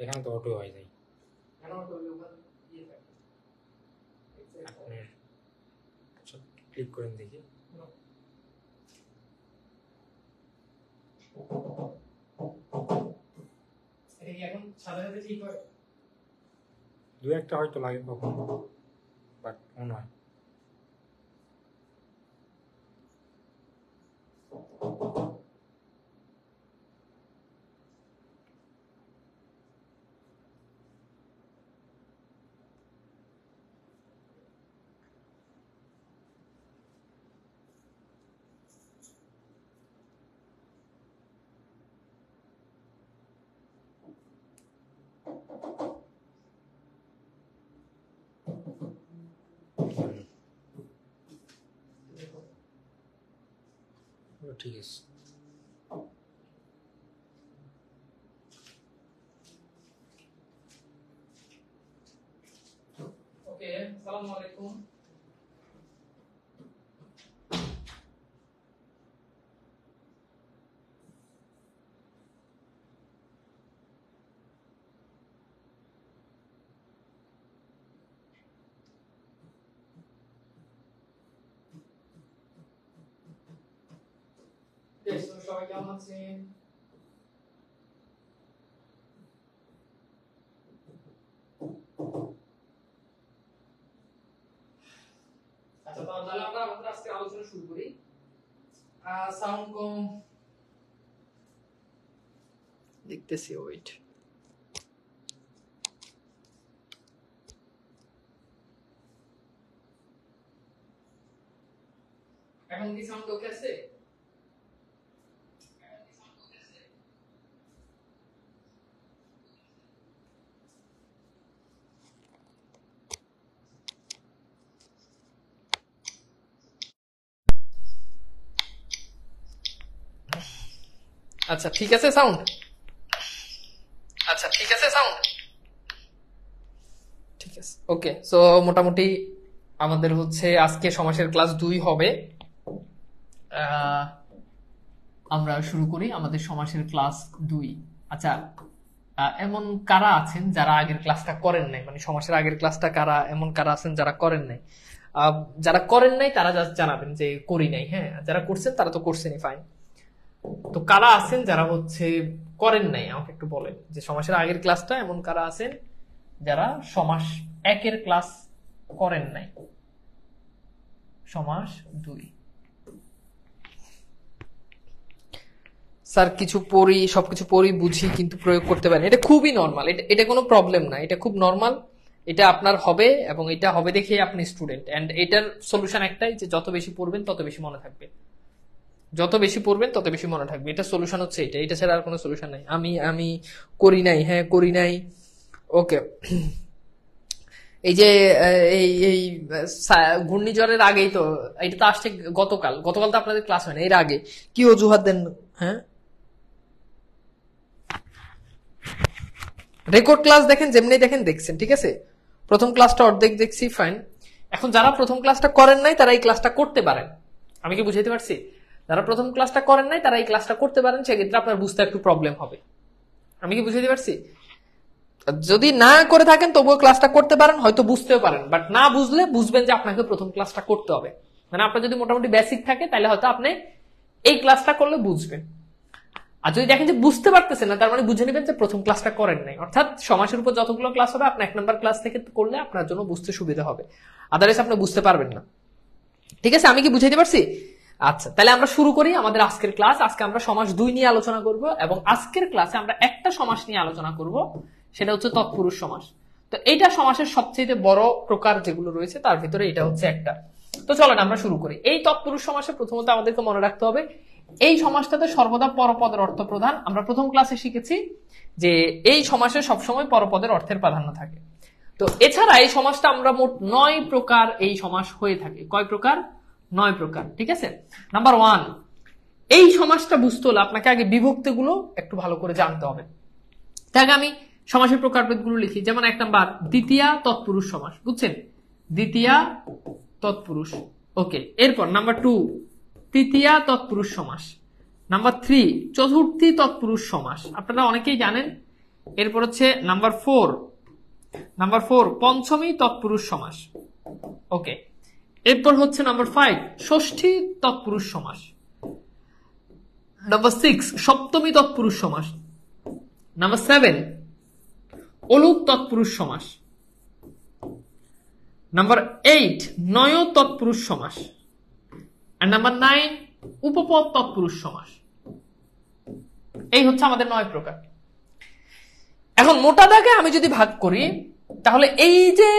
এখানে তো অটো হয়ে যায়, ক্লিক করেন দেখি। দু একটা হয়তো লাগে কখনো, বাট মনে হয় ঠিক আছে। ওকে, আসসালামু আলাইকুম। সবাই কেমন আছেন? আচ্ছা, তাহলে আমরা আমাদের আজকে আলোচনা শুরু করি। সাউন্ড কম দেখতেছি, ওয়েট। এখন কি সাউন্ড ওকে আছে? আচ্ছা, ঠিক আছে সাউন্ড? আচ্ছা, ঠিক আছে সাউন্ড? ঠিক আছে, ওকে। সো মোটামুটি আমাদের হচ্ছে আজকে সমাসের ক্লাস 2 হবে। আমরা শুরু করি আমাদের সমাসের ক্লাস 2। আচ্ছা, এমন কারা আছেন যারা আগের ক্লাসটা করেন নাই? মানে সমাসের আগের ক্লাসটা কারা, এমন কারা আছেন যারা করেন নাই? যারা করেন নাই তারা জাস্ট জানাবেন যে করি নাই। হ্যাঁ, যারা করছেন তারা তো করছেনই, ফাইন। তো কারা আছেন যারা হচ্ছে করেন নাই আমাকে একটু বলেন যে সমাসের আগের ক্লাসটা এমন কারা আছেন যারা সমাস 1 ক্লাস করেন নাই? সমাস 2 স্যার কিছু পড়ি, সবকিছু পড়ি, বুঝি কিন্তু প্রয়োগ করতে পারেন। এটা খুবই নর্মাল, এটা কোনো প্রবলেম না, এটা খুব নর্মাল। এটা আপনার হবে এবং এটা হবে দেখে আপনি স্টুডেন্ট। এন্ড এটার সলিউশন একটাই যে যত বেশি পড়বেন তত বেশি মনে থাকবে, যত বেশি পড়বেন তত বেশি মনে থাকবে। এটা সলিউশন হচ্ছে এটা, এটা ছাড়া আর কোনো সলিউশন নাই। আমি করি নাই, হ্যাঁ করি নাই, ওকে। এই যে এই এই ঘূর্ণিঝড়ের আগেই তো, এটা তো আসছে গতকাল তো আপনাদের ক্লাস হয় না, এর আগে কি অজুহাত দেন? হ্যাঁ, রেকর্ড ক্লাস দেখেন, যেমনি দেখেন দেখছেন, ঠিক আছে। প্রথম ক্লাসটা অর্ধেক দেখছি, ফাইন। এখন যারা প্রথম ক্লাসটা করেন নাই তারা এই ক্লাসটা করতে পারেন। আমি কি বুঝাইতে পারছি? যারা প্রথম ক্লাসটা করেন নাই তারা এই ক্লাসটা করতে পারেন, সেক্ষেত্রে আপনার বুঝতে একটু প্রবলেম হবে। আমি কি বুঝাইতে পারছি? যদি না করে থাকেন তবুও ক্লাসটা করতে পারেন, হয়তো বুঝতেও পারেন, বাট না বুঝলে বুঝবেন যে আপনাকে প্রথম ক্লাসটা করতে হবে। মানে আপনার যদি মোটামুটি বেসিক থাকে তাহলে হয়তো আপনি এই ক্লাসটা করলে বুঝবেন। আর যদি দেখেন যে বুঝতে পারতেছেন না, তার মানে বুঝে নেবেন যে প্রথম ক্লাসটা করেন নাই। অর্থাৎ সমাসের উপর যতগুলো ক্লাস হবে আপনার 1 নম্বর ক্লাস থেকে করলে আপনার জন্য বুঝতে সুবিধা হবে, আদারওয়াইজ আপনি বুঝতে পারবেন না। ঠিক আছে, আমি কি বুঝাইতে পারছি? আচ্ছা, তাহলে আমরা শুরু করি আমাদের আজকের ক্লাস। আজকে আমরা সমাস 2 নিয়ে আলোচনা করব এবং আজকের ক্লাসে আমরা একটা সমাস নিয়ে আলোচনা করব, সেটা হচ্ছে তৎপুরুষ সমাস। তো এইটা সমাসের সবচেয়ে বড় প্রকার যেগুলো রয়েছে তার ভিতরে এটা হচ্ছে একটা। তো চলেন আমরা শুরু করি। এই তৎপুরুষ সমাসে প্রথমত আমাদেরকে মনে রাখতে হবে এই সমাসটাতে সর্বদা পরপদের অর্থ প্রধান। আমরা প্রথম ক্লাসে শিখেছি যে এই সমাসে সবসময় পরপদের অর্থের প্রাধান্য থাকে। তো এছাড়া এই সমাসটা আমরা মোট 9 প্রকার এই সমাস হয়ে থাকে। কয় প্রকার? 9 প্রকার, ঠিক আছে। নাম্বার 1, এই সমাসটা বুঝতে হলে আপনাকে আগে বিভক্তিগুলো একটু ভালো করে জানতে হবে। তার আগে আমি সমাসের প্রকারভেদগুলো লিখি। যেমন 1 নাম্বার দ্বিতীয়া তৎপুরুষ সমাস, বুঝছেন? দ্বিতীয়া তৎপুরুষ ওকে, এরপর নাম্বার 2 তৃতীয়া তৎপুরুষ সমাস, নাম্বার 3 চতুর্থী তৎপুরুষ সমাস, আপনারা অনেকেই জানেন। এরপর হচ্ছে নাম্বার 4 পঞ্চমী তৎপুরুষ সমাস। ওকে, এরপর হচ্ছে নাম্বার 5 ষষ্ঠী তৎপুরুষ সমাস, নাম্বার 6 সপ্তমী তৎপুরুষ সমাস, নাম্বার 7 অলুক তৎপুরুষ সমাস, নাম্বার 8 নয় তৎপুরুষ সমাস, আর নাম্বার 9 উপপদ তৎপুরুষ সমাস। এই হচ্ছে আমাদের 9 প্রকার। এখন মোটা দাগে আমি যদি ভাগ করি, তাহলে এই যে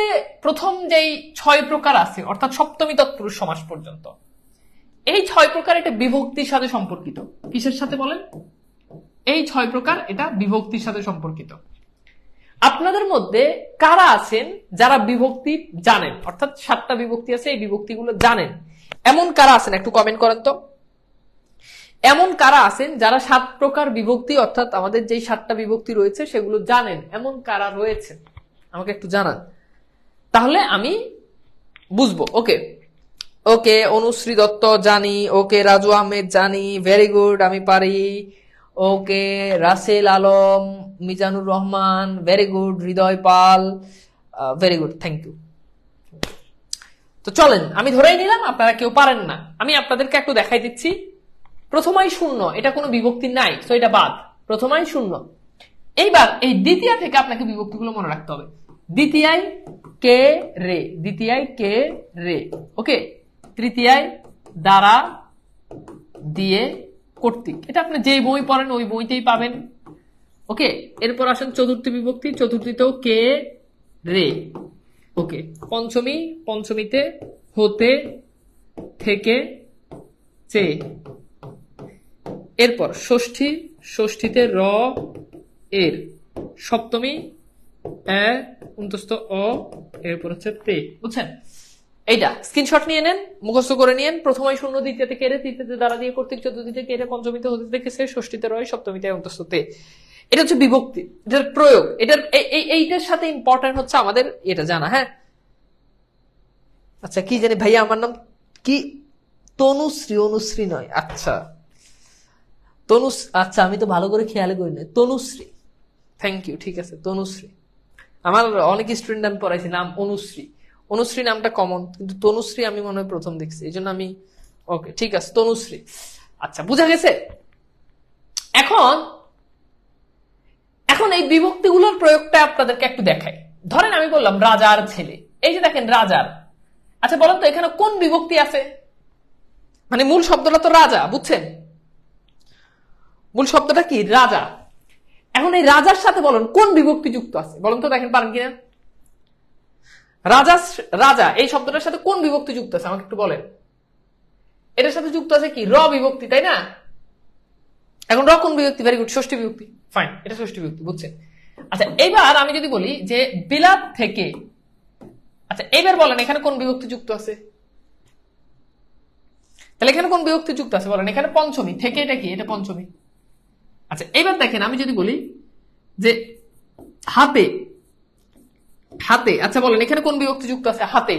প্রথম যেই 6 প্রকার আছে, অর্থাৎ সপ্তমী তৎপুরুষ সমাস পর্যন্ত, এই 6 প্রকার এটা বিভক্তির সাথে সম্পর্কিত। কিসের সাথে বলেন? এই 6 প্রকার এটা বিভক্তির সাথে সম্পর্কিত। আপনাদের মধ্যে কারা আছেন যারা বিভক্তি জানেন, অর্থাৎ 7টা বিভক্তি আছে, এই বিভক্তিগুলো জানেন, এমন কারা আছেন একটু কমেন্ট করেন তো। এমন কারা আছেন যারা 7 প্রকার বিভক্তি, অর্থাৎ আমাদের যেই 7টা বিভক্তি রয়েছে সেগুলো জানেন, এমন কারা রয়েছেন আমাকে একটু জানান, তাহলে আমি বুঝবো। ওকে ওকে, অনুশ্রী দত্ত জানি, ওকে রাজু আহমেদ জানি, ভেরি গুড, আমি পারি। Okay, Rasel Alam, Mizanur Rahman, very good, Hridoy Pal, very good, thank you. তো চলেন, আমি ধরেই নিলাম আপনারা কেউ পারেন না। আমি আপনাদেরকে একটু দেখাই দিচ্ছি। প্রথমাই শূন্য, এটা কোনো বিভক্তি নাই, তো এটা বাদ। প্রথমাই শূন্য। এইবার এই দ্বিতীয় থেকে আপনাকে বিভক্তিগুলো মনে রাখতে হবে। দ্বিতীয়ায় কে রে, দ্বিতীয়ায় কে রে, ওকে। তৃতীয়ায় দ্বারা, দিয়ে, কর্তৃক, এটা আপনি যেই বই পড়েন ওই বইতেই পাবেন। ওকে, এরপর আসেন চতুর্থী বিভক্তি, চতুর্থীতেও কে রে। ওকে, পঞ্চমী, পঞ্চমীতে হতে, থেকে, চে। এরপর ষষ্ঠী, ষষ্ঠীতে র এর। সপ্তমী এ অন্তস্থ অ, এরপর হচ্ছে তে। বুঝছেন? এইটা স্ক্রিনশট নিয়ে নেন, মুখস্থ করে নিয়েন। প্রথমে শূন্য, দ্বিতীয়তে কেড়ে, তৃতীয়তে দ্বারা দিয়ে কর্তৃক, চতুর্থীতে কেড়ে, পঞ্চমীতে হতে থেকে সে, ষষ্ঠীতে রয়, সপ্তমীতে অন্তস্থ তে। এটা হচ্ছে বিভক্তি, এটার প্রয়োগ। এটার এইটার সাথে ইম্পর্টেন্ট হচ্ছে আমাদের এটা জানা। হ্যাঁ, আচ্ছা, কি জানি ভাইয়া, আমার নাম কি? তনুশ্রী, অনুশ্রী নয়। আচ্ছা আচ্ছা, আমি তো ভালো করে খেয়াল করি না। তনুশ্রী, থ্যাংক ইউ, ঠিক আছে, তনুশ্রী। আমার অনেক স্টুডেন্ট আমি পড়াইছি নাম অনুশ্রী। অনুশ্রী নামটা কমন, কিন্তু তনুশ্রী আমি মনে হয় প্রথম দেখছি, এই জন্য আমি। ওকে, ঠিক আছে, তনুশ্রী। আচ্ছা, বুঝা গেছে। এখন এই বিভক্তিগুলোর প্রয়োগটা আপনাদেরকে একটু দেখাই। ধরেন আমি বললাম রাজার ছেলে, এই যে দেখেন রাজার। আচ্ছা বলেন তো এখানে কোন বিভক্তি আছে? মানে মূল শব্দটা তো রাজা, বুঝছেন? মূল শব্দটা কি? রাজা। এখন এই রাজার সাথে বলেন কোন বিভক্তি যুক্ত আছে, বলেন তো, দেখেন পারেন কিনা। রাজা, রাজা এই শব্দটার সাথে কোন বিভক্তি যুক্ত আছে আমাকে একটু বলেন। এটার সাথে যুক্ত আছে কি? র বিভক্তি, তাই না? এখন র কোন বিভক্তি? ভেরি গুড, ষষ্ঠী বিভক্তি। ফাইন, এটা ষষ্ঠী বিভক্তি, বুঝছেন? আচ্ছা, এবার আমি যদি বলি যে বিলাত থেকে, আচ্ছা এবার বলেন এখানে কোন বিভক্তি যুক্ত আছে? তাহলে এখানে কোন বিভক্তি যুক্ত আছে বলেন? এখানে পঞ্চমী থেকে, এটা কি? এটা পঞ্চমী। আচ্ছা, এবার দেখেন আমি যদি বলি যে হাতে, হাতে, আচ্ছা বলেন এখানে কোন বিভক্তি যুক্ত আছে? হাতে।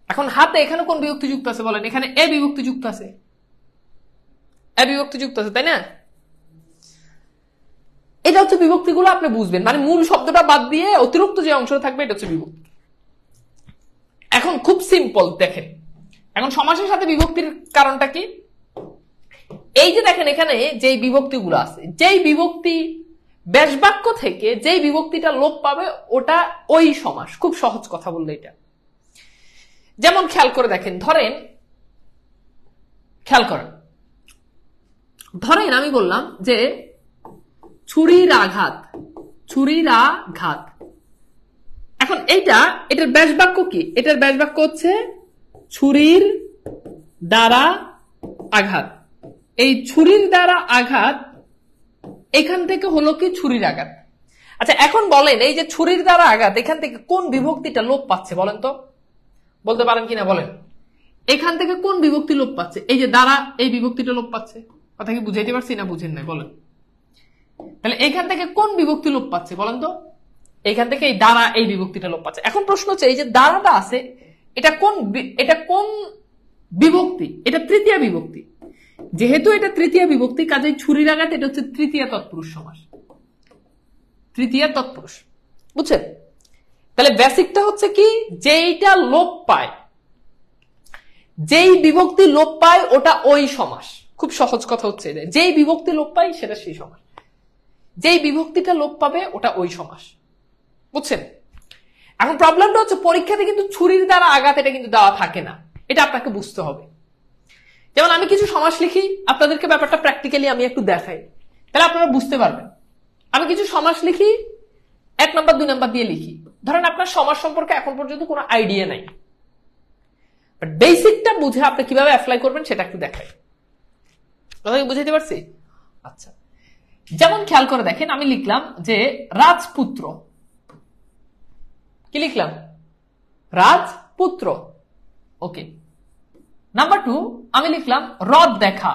এখন হাতে এখানে কোন বিভক্তি যুক্ত আছে বলেন? এখানে এ বিভক্তি যুক্ত আছে, এ বিভক্তি যুক্ত আছে, তাই না? এটা হচ্ছে বিভক্তিগুলো আপনি বুঝবেন, মানে মূল শব্দটা বাদ দিয়ে অতিরিক্ত যে অংশটা থাকবে এটা হচ্ছে বিভক্তি। এখন খুব সিম্পল দেখেন, এখন সমাসের সাথে বিভক্তির কারণটা কি? এই যে দেখেন এখানে যেই বিভক্তিগুলো আছে, যেই বিভক্তি ব্যাসবাক্য থেকে যেই বিভক্তিটা লোপ পাবে ওটা ওই সমাস। খুব সহজ কথা বললে এটা। যেমন খেয়াল করে দেখেন, ধরেন খেয়াল করেন, ধরেন আমি বললাম যে ছুরির আঘাত, ছুরির আঘাত। এখন এটার ব্যাসবাক্য কি? এটার ব্যাসবাক্য হচ্ছে ছুরির দ্বারা আঘাত। এই ছুরির দ্বারা আঘাত এখান থেকে হলো কি? ছুরির আঘাত। আচ্ছা এখন বলেন এই যে ছুরির দ্বারা আঘাত এখান থেকে কোন বিভক্তিটা লোপ পাচ্ছে বলেন তো? বলতে পারেন কিনা বলেন? এখান থেকে কোন বিভক্তি লোপ পাচ্ছে? এই যে দ্বারা, এই বিভক্তিটা লোপ পাচ্ছে। কথা কি বুঝাইতে পারছি না বুঝেন নাই বলেন? তাহলে এখান থেকে কোন বিভক্তি লোপ পাচ্ছে বলেন তো? এইখান থেকে এই দ্বারা, এই বিভক্তিটা লোপ পাচ্ছে। এখন প্রশ্ন হচ্ছে এই যে দ্বারাটা আছে, এটা কোন বিভক্তি? এটা তৃতীয়া বিভক্তি। যেহেতু এটা তৃতীয়া বিভক্তি, কাজেই ছুরির আঘাত এটা হচ্ছে তৃতীয়া তৎপুরুষ সমাস। তৃতীয়া তৎপুরুষ, বুঝছেন? তাহলে বেসিকটা হচ্ছে কি, যেইটা লোপ পায়, যেই বিভক্তি লোপ পায় ওটা ওই সমাস। খুব সহজ কথা হচ্ছে এটা, যেই বিভক্তি লোপ পায় সেটা সেই সমাস, যেই বিভক্তিটা লোপ পাবে ওটা ওই সমাস, বুঝছেন? এখন প্রবলেমটা হচ্ছে পরীক্ষাতে কিন্তু ছুরির দ্বারা আঘাত এটা কিন্তু দেওয়া থাকে না, এটা আপনাকে বুঝতে হবে। যেমন আমি কিছু সমাস লিখি, আপনাদেরকে ব্যাপারটা প্র্যাকটিক্যালি আমি একটু দেখাই, তাহলে আপনারা বুঝতে পারবেন। আমি কিছু সমাস লিখি, 1 নাম্বার 2 নাম্বার দিয়ে লিখি। ধরেন আপনার সমাস সম্পর্কে এখন পর্যন্ত কোনো আইডিয়া নাই, বাট বেসিকটা বুঝে আপনি কিভাবে অ্যাপ্লাই করবেন সেটা একটু দেখাই। কথা কি বুঝাইতে পারছি? আচ্ছা, যেমন খেয়াল করে দেখেন, আমি লিখলাম যে রাজপুত্র। কি লিখলাম? রাজপুত্র। ওকে। নাম্বার 2 আমি লিখলাম হ্রদ দেখা।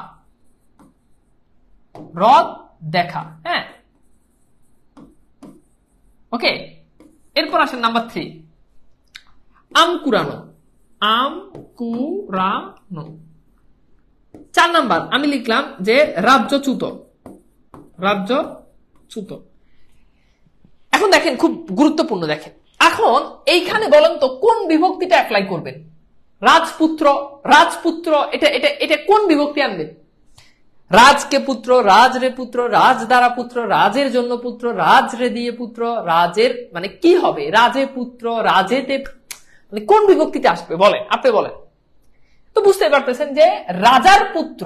হ্রদ দেখা, হ্যাঁ, ওকে। এরপর আসেন নাম্বার 3, আম কুড়ানো। আম কুড়ানো। 4 নাম্বার আমি লিখলাম যে রাজ্যচ্যুত। রাজ্যচ্যুত। এখন দেখেন, খুব গুরুত্বপূর্ণ, দেখেন এখন এইখানে বলেন তো কোন বিভক্তিটা অ্যাপ্লাই করবেন? রাজপুত্র, রাজপুত্র, এটা এটা এটা কোন বিভক্তি আনবেন? রাজকে পুত্র, রাজ রে পুত্র, রাজ দ্বারা পুত্র, রাজের জন্য পুত্র, রাজ রে দিয়ে পুত্র, রাজের মানে কি হবে? রাজে পুত্র, রাজেতে, মানে কোন বিভক্তিতে আসবে বলেন, আপনি বলেন তো। বুঝতে পারতেছেন যে রাজার পুত্র,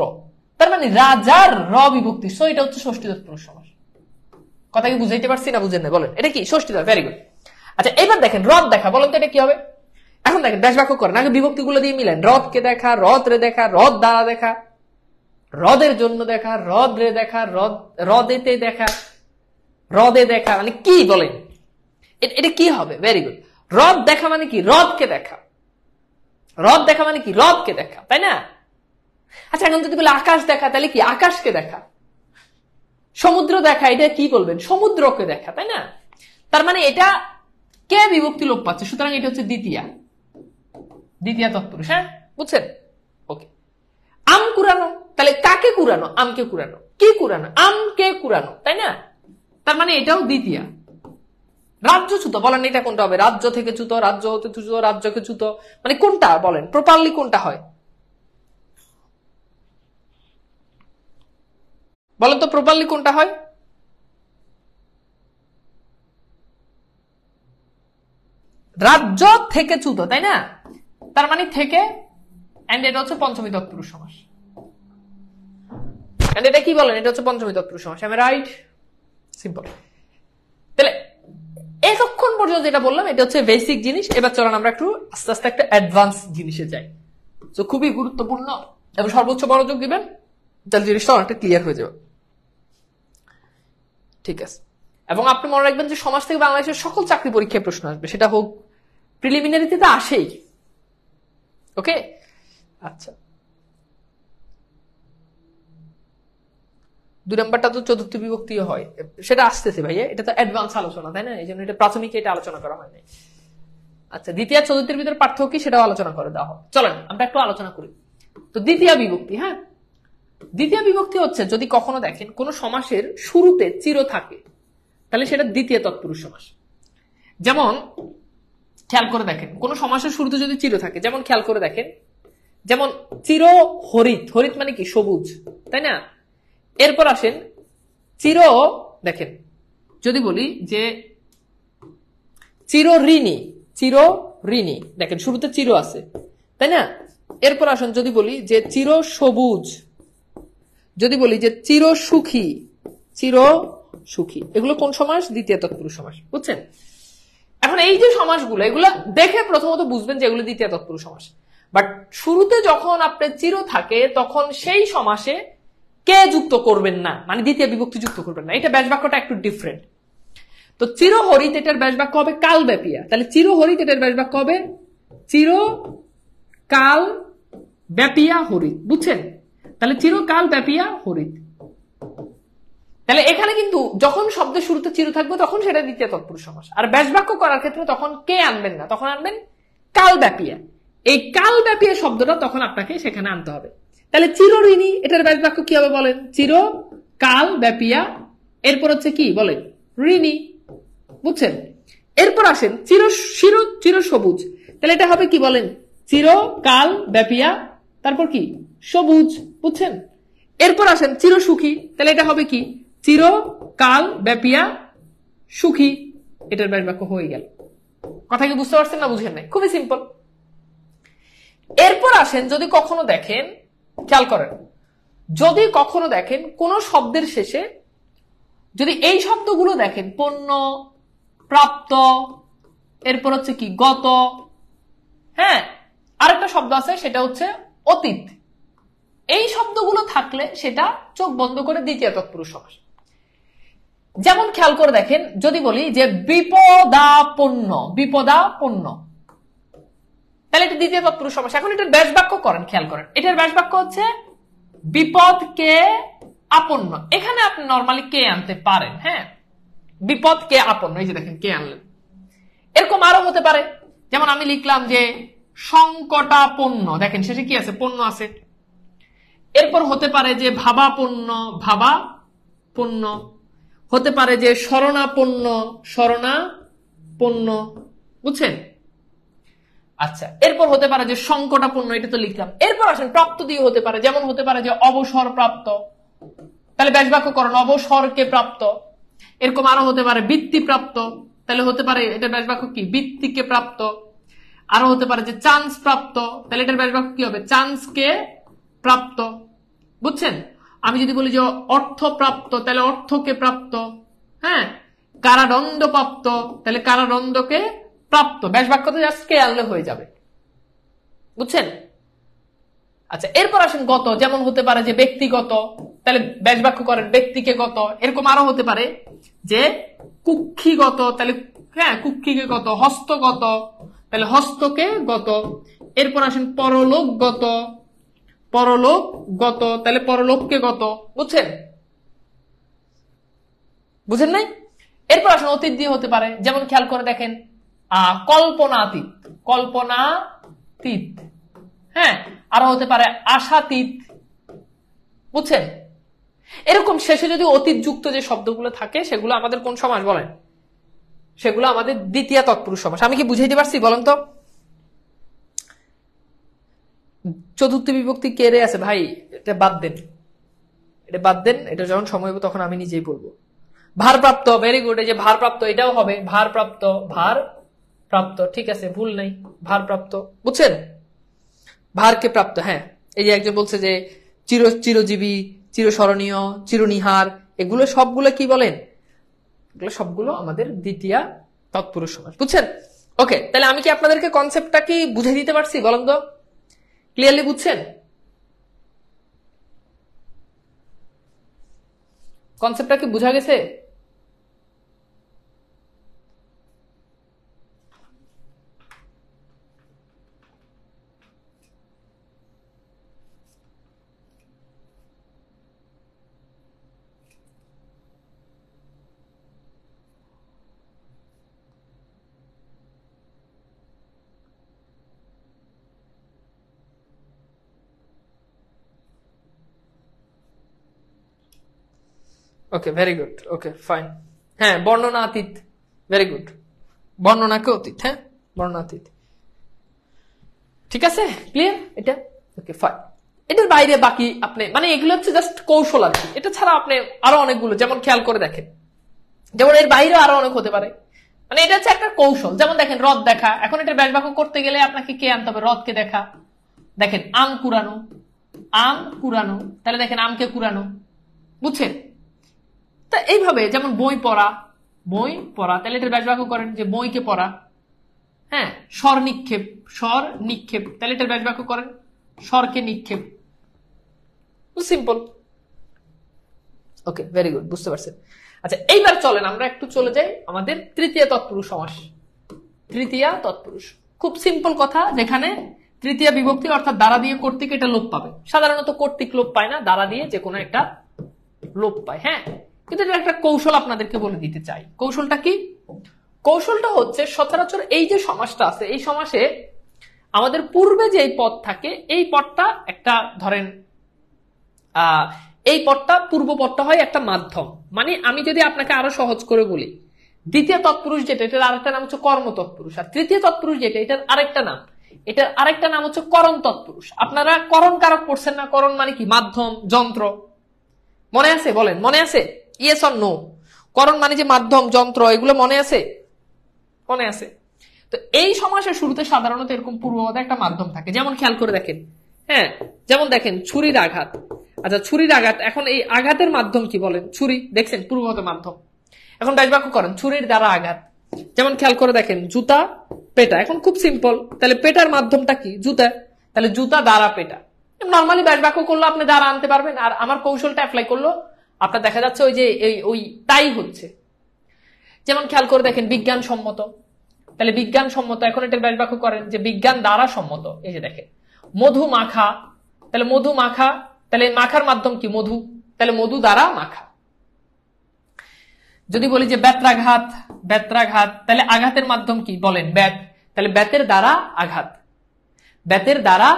তার মানে রাজার র বিভক্তি, সো এটা হচ্ছে ষষ্ঠী তৎপুরুষ সমাস। কথা কি বুঝাইতে পারছি না বুঝেন না? বলেন, এটা কি ষষ্ঠী? Very good. আচ্ছা, এবার দেখেন হ্রদ দেখা, বলেন তো এটা কি হবে? এখন দেখেন ব্যাস বাক্য করেন, আগে বিভক্তিগুলো দিয়ে মিলেন। হ্রদকে দেখা, হ্রদ রে দেখা, হ্রদ দ্বারা দেখা, হ্রদের জন্য দেখা, হ্রদ রে দেখা, হ্রদেতে দেখা, হ্রদে দেখা, মানে কি বলেন? এটা কি হবে? Very good. হ্রদ দেখা মানে কি? হ্রদকে দেখা। হ্রদ দেখা মানে কি? হ্রদকে দেখা, তাই না? আচ্ছা, এখন যদি বলে আকাশ দেখা, তাহলে কি? আকাশকে দেখা। সমুদ্র দেখা, এটা কি বলবেন? সমুদ্রকে দেখা, তাই না? তার মানে এটা কে বিভক্তি লোপ পাচ্ছে, সুতরাং এটা হচ্ছে দ্বিতীয়া তৎপুরুষ, হ্যাঁ, বুঝছেন? ওকে। আম কুড়ানো, তাহলে কাকে কুড়ানো? আমকে কুড়ানো। কি কুড়ানো? আমকে কুড়ানো, তাই না? তার মানে এটাও দ্বিতীয়া। রাজ্যচ্যুত, বলেন এটা কোনটা হবে? রাজ্য থেকে চ্যুত, রাজ্য হতে চ্যুত, রাজ্যকে চ্যুত, মানে কোনটা বলেন? প্রপারলি কোনটা হয় বলেন তো? প্রপারলি কোনটা হয়? রাজ্য থেকে চ্যুত, তাই না? তার মানে থেকে, এন্ড এটা হচ্ছে পঞ্চমী তৎপুরুষ সমাস। এন্ড এটা কি বলেন? এটা হচ্ছে পঞ্চমী তৎপুরুষ সমাস। আমি রাইট? সিম্পল। তাহলে এতক্ষণ পর্যন্ত যেটা বললাম এটা হচ্ছে বেসিক জিনিস। এবার চলেন আমরা একটু আস্তে আস্তে একটা অ্যাডভান্স জিনিসে যাই। তো খুবই গুরুত্বপূর্ণ এবং সর্বোচ্চ মনোযোগ দিবেন, তাহলে জিনিসটা অনেকটা ক্লিয়ার হয়ে যাবে। ঠিক আছে? এবং আপনি মনে রাখবেন যে সমাজ থেকে বাংলাদেশের সকল চাকরি পরীক্ষায় প্রশ্ন আসবে, সেটা হোক প্রিলিমিনারিতে তো আসেই। ওকে, আচ্ছা। 2 নাম্বারটা তো চতুর্থ বিভক্তি হয়, সেটা আসতেছে ভাইয়া, এটা তো অ্যাডভান্স আলোচনা, তাই না? এই জন্য এটা প্রাথমিক এটা আলোচনা করা হয় নাই। আচ্ছা, দ্বিতীয় চতুর্থের ভিতরে পার্থক্য কি সেটাও আলোচনা করে দেওয়া হয়। চলেন আমরা একটু আলোচনা করি। তো দ্বিতীয় বিভক্তি, হ্যাঁ, দ্বিতীয় বিভক্তি হচ্ছে যদি কখনো দেখেন কোন সমাসের শুরুতে চির থাকে, তাহলে সেটা দ্বিতীয় তৎপুরুষ সমাস। যেমন খেয়াল করে দেখেন, কোন সমাসের শুরুতে যদি চির থাকে, যেমন খেয়াল করে দেখেন, যেমন চির হরিত, হরিত মানে কি? সবুজ, তাই না? এরপর আসেন চির, দেখেন যদি বলি যে চির ঋণী, চির ঋণী, দেখেন শুরুতে চির আছে, তাই না? এরপর আসেন যদি বলি যে চির সবুজ, যদি বলি যে চির সুখী, চির সুখী, এগুলো কোন সমাস? দ্বিতীয় তৎপুরুষ সমাস, বুঝছেন? এখন এই যে সমাসগুলো, এগুলো দেখে প্রথমত বুঝবেন যে এগুলো দ্বিতীয় তৎপুরুষ সমাস। বাট শুরুতে যখন আপনার চির থাকে তখন সেই সমাসে কে যুক্ত করবেন না, মানে দ্বিতীয় বিভক্তি যুক্ত করবেন না। এটা ব্যাস বাক্যটা একটু ডিফারেন্ট। তো চিরহরিত এটার ব্যাস বাক্য হবে কালব্যাপিয়া, তাহলে চিরহরিত এটার ব্যাস বাক্য হবে চির কাল ব্যাপিয়া হরিত, বুঝছেন? তাহলে চিরকাল ব্যাপিয়া হরিত। তাহলে এখানে কিন্তু যখন শব্দের শুরুতে চির থাকবে তখন সেটা দ্বিতীয় তৎপুরুষ সমাস। আর ব্যাস বাক্য করার ক্ষেত্রে তখন কে আনবেন না, তখন আনবেন কাল ব্যাপিয়া। এই কাল ব্যাপী শব্দটা তখন আপনাকে সেখানে আনতে হবে। তাহলে চিরঋণী এটার ব্যাস বাক্য কি হবে বলেন? চির কাল ব্যাপিয়া, এরপর হচ্ছে কি বলেন? ঋণী। বুঝছেন? এরপর আসেন চির সবুজ, তাহলে এটা হবে কি বলেন? চির কাল ব্যাপিয়া, তারপর কি? সবুজ। বুঝছেন? এরপর আসেন চির সুখী, তাহলে এটা হবে কি? চির কাল ব্যাপিয়া সুখী। এটার ব্যাস বাক্য হয়ে গেল। কথা কি বুঝতে পারছেন না বুঝেন নাই? খুবই সিম্পল। এরপর আসেন, যদি কখনো দেখেন, খেয়াল করেন, যদি কখনো দেখেন কোন শব্দের শেষে যদি এই শব্দগুলো দেখেন, পণ্য, প্রাপ্ত, এরপর হচ্ছে কি গত, হ্যাঁ, আরেকটা শব্দ আছে সেটা হচ্ছে অতীত, এই শব্দগুলো থাকলে সেটা চোখ বন্ধ করে দ্বিতীয় তৎপুরুষ সমাস। যেমন খেয়াল করে দেখেন, যদি বলি যে বিপদাপন্ন, বিপদাপন্ন, তাহলে এটা দ্বিতীয় তৎপুরুষ সমাস। এখন এটার ব্যাস বাক্য করেন, খেয়াল করেন, এটার ব্যাস বাক্য হচ্ছে বিপদকে আপন্ন। এখানে আপনি নরমালি কে আনতে পারেন, হ্যাঁ, বিপদকে আপন্ন, এই যে দেখেন কে আনলেন। এরকম আরো হতে পারে, যেমন আমি লিখলাম যে সংকটাপন্ন, দেখেন শেষে কি আছে? পণ্য আছে। এরপর হতে পারে যে ভাবাপন্ন, ভাবাপন্ন, হতে পারে যে শরণাপন্ন, শরণাপন্ন। বুঝছেন? আচ্ছা, এরপর হতে পারে যে সংকটাপন্ন, এটা তো লিখলাম। এরপর আসেন প্রাপ্ত দিয়ে হতে পারে, যেমন হতে পারে যে অবসর প্রাপ্ত, তাহলে ব্যাস বাক্য করেন অবসরকে প্রাপ্ত। এরকম আরো হতে পারে বৃত্তি প্রাপ্ত, তাহলে হতে পারে এটার ব্যাস বাক্য কি? বৃত্তিকে প্রাপ্ত। আরো হতে পারে যে চান্স প্রাপ্ত, তাহলে এটার ব্যাস বাক্য কি হবে? চান্সকে প্রাপ্ত। বুঝছেন? আমি যদি বলি যে অর্থ প্রাপ্ত, তাহলে অর্থকে প্রাপ্ত, হ্যাঁ, কারাদণ্ড প্রাপ্ত, তাহলে কারাদণ্ডকে প্রাপ্ত। ব্যাস বাক্যতে জাস্ট কে আনলে হয়ে যাবে। বুঝছেন? আচ্ছা, এরপর আসেন গত, যেমন হতে পারে যে ব্যক্তিগত, তাহলে ব্যাস বাক্য করেন ব্যক্তিকে গত। এরকম আরো হতে পারে যে কুক্ষিগত, তাহলে হ্যাঁ কুক্ষিকে গত। হস্তগত, তাহলে হস্তকে গত। এরপর আসেন পরলোকগত, পরলোকগত, তাহলে পরলোককে গত। বুঝছেন? বুঝেন নাই? এরপর আসেন অতীত দিয়ে হতে পারে, যেমন খেয়াল করে দেখেন কল্পনাতীত, কল্পনাতীত, হ্যাঁ, আরো হতে পারে আশাতীত। বুঝছেন? এরকম শেষে যদি অতীত যুক্ত যে শব্দগুলো থাকে সেগুলো আমাদের কোন সমাস বলেন? সেগুলো আমাদের দ্বিতীয় তৎপুরুষ সমাস। আমি কি বুঝাইতে পারছি বলেন তো? চতুর্থ বিভক্তি কে রে আছে ভাই, এটা বাদ দেন, এটা বাদ দেন, এটা যখন সময় হবে তখন আমি নিজেই বলবো। ভারপ্রাপ্ত, ভেরি গুড, এই যে ভারপ্রাপ্ত, এটাও হবে ভারপ্রাপ্ত, ভারপ্রাপ্ত, ঠিক আছে, ভুল নাই, ভারপ্রাপ্ত। বুঝছেন? ভারকে প্রাপ্ত, হ্যাঁ। এই যে একজন বলছে যে চিরজীবী, চিরস্মরণীয়, চিরনিহার, এগুলো সবগুলো কি বলেন? এগুলো সবগুলো আমাদের দ্বিতীয় তৎপুরুষ সমাস। বুঝছেন? ওকে, তাহলে আমি কি আপনাদেরকে কনসেপ্টটা কি বুঝে দিতে পারছি বলেন তো? ক্লিয়ারলি বুঝছেন? কনসেপ্টটা কি বোঝা গেছে? ওকে, ভেরি গুড, ওকে ফাইন। হ্যাঁ, বর্ণনাতীত, ভেরি গুড, বর্ণনাকে অতীত, হ্যাঁ, বর্ণনাতীত, ঠিক আছে, ক্লিয়ার এটা? Okay fine. এটার বাইরে বাকি আপনি মানে এগুলো হচ্ছে জাস্ট কৌশল আর কি। এটা ছাড়া আপনি আরো অনেকগুলো, যেমন খেয়াল করে দেখেন, যেমন এর বাইরে আরো অনেক হতে পারে, মানে এটা হচ্ছে একটা কৌশল। যেমন দেখেন হ্রদ দেখা, এখন এটা ব্যাস বাক্য করতে গেলে আপনাকে কে আনতে হবে? হ্রদকে দেখা। দেখেন আম কুড়ানো, আম কুড়ানো, তাহলে দেখেন আমকে কুড়ানো। বুঝছেন? তা এইভাবে, যেমন বই পড়া, বই পড়া, তাহলে এটার ব্যাস বাক্য করেন যে বইকে পড়া। হ্যাঁ, স্বর নিক্ষেপ, স্বর নিক্ষেপ, তাহলে এটার ব্যাস বাক্য করেন স্বরকে নিক্ষেপ। সিম্পল। ওকে, ভেরি গুড, বুঝতে পারছেন। আচ্ছা, এইবার চলেন আমরা একটু চলে যাই আমাদের তৃতীয় তৎপুরুষ সমাস। তৃতীয় তৎপুরুষ খুব সিম্পল কথা, যেখানে তৃতীয় বিভক্তি অর্থাৎ দ্বারা দিয়ে কর্তৃক এটা লোপ পাবে। সাধারণত কর্তৃক লোপ পায় না, দ্বারা দিয়ে যে কোনো একটা লোপ পায়। হ্যাঁ, কিন্তু এটা একটা কৌশল আপনাদেরকে বলে দিতে চাই। কৌশলটা কি? কৌশলটা হচ্ছে সচরাচর এই যে সমাসটা আছে, এই সমাসে আমাদের পূর্বে যে পদ থাকে এই পদটা একটা ধরেন এই পদটা পূর্ব পদটা হয় একটা মাধ্যম। মানে আমি যদি আপনাকে আরো সহজ করে বলি, দ্বিতীয় তৎপুরুষ যেটা, এটার আরেকটা নাম হচ্ছে কর্ম তৎপুরুষ, আর তৃতীয় তৎপুরুষ যেটা, এটার আরেকটা নাম হচ্ছে করণ তৎপুরুষ। আপনারা করণ কারক পড়ছেন না? করণ মানে কি? মাধ্যম, যন্ত্র। মনে আছে? বলেন, মনে আছে? Yes or no? করণ মানে যে মাধ্যম, যন্ত্র, এগুলো মনে আছে? মনে আছে? তো এই সমাসের শুরুতে সাধারণত এরকম পূর্বপদে একটা মাধ্যম থাকে। যেমন খেয়াল করে দেখেন, হ্যাঁ, যেমন দেখেন ছুরির আঘাত। আচ্ছা, ছুরির আঘাত, এখন এই আঘাতের মাধ্যম কি বলেন? ছুরি। দেখছেন? পূর্বপদ মাধ্যম। এখন ব্যাস বাক্য করেন, ছুরির দ্বারা আঘাত। যেমন খেয়াল করে দেখেন, জুতা, পেটা। এখন খুব সিম্পল, তাহলে পেটার মাধ্যমটা কি? জুতা, তাহলে জুতা দ্বারা পেটা। নর্মালি ব্যাস বাক্য করলো আপনি দ্বারা আনতে পারবেন, আর আমার কৌশলটা অ্যাপ্লাই করলো আপনার দেখা যাচ্ছে ওই যে ওই তাই হচ্ছে। যেমন খেয়াল করে দেখেন, বিজ্ঞানসম্মত, তাহলে বিজ্ঞানসম্মত, এখন এটার ব্যাস বাক্য করেন যে বিজ্ঞান দ্বারা সম্মত। এই যে দেখেন, মধু মাখা, তাহলে মধু মাখা, তাহলে মাখার মাধ্যম কি? মধু, তাহলে মধু দ্বারা মাখা। যদি বলি যে বেত্রাঘাত, বেত্রাঘাত, তাহলে আঘাতের মাধ্যম কি? বলেন, ব্যাত, তাহলে ব্যাতের দ্বারা আঘাত, ব্যাতের দ্বারা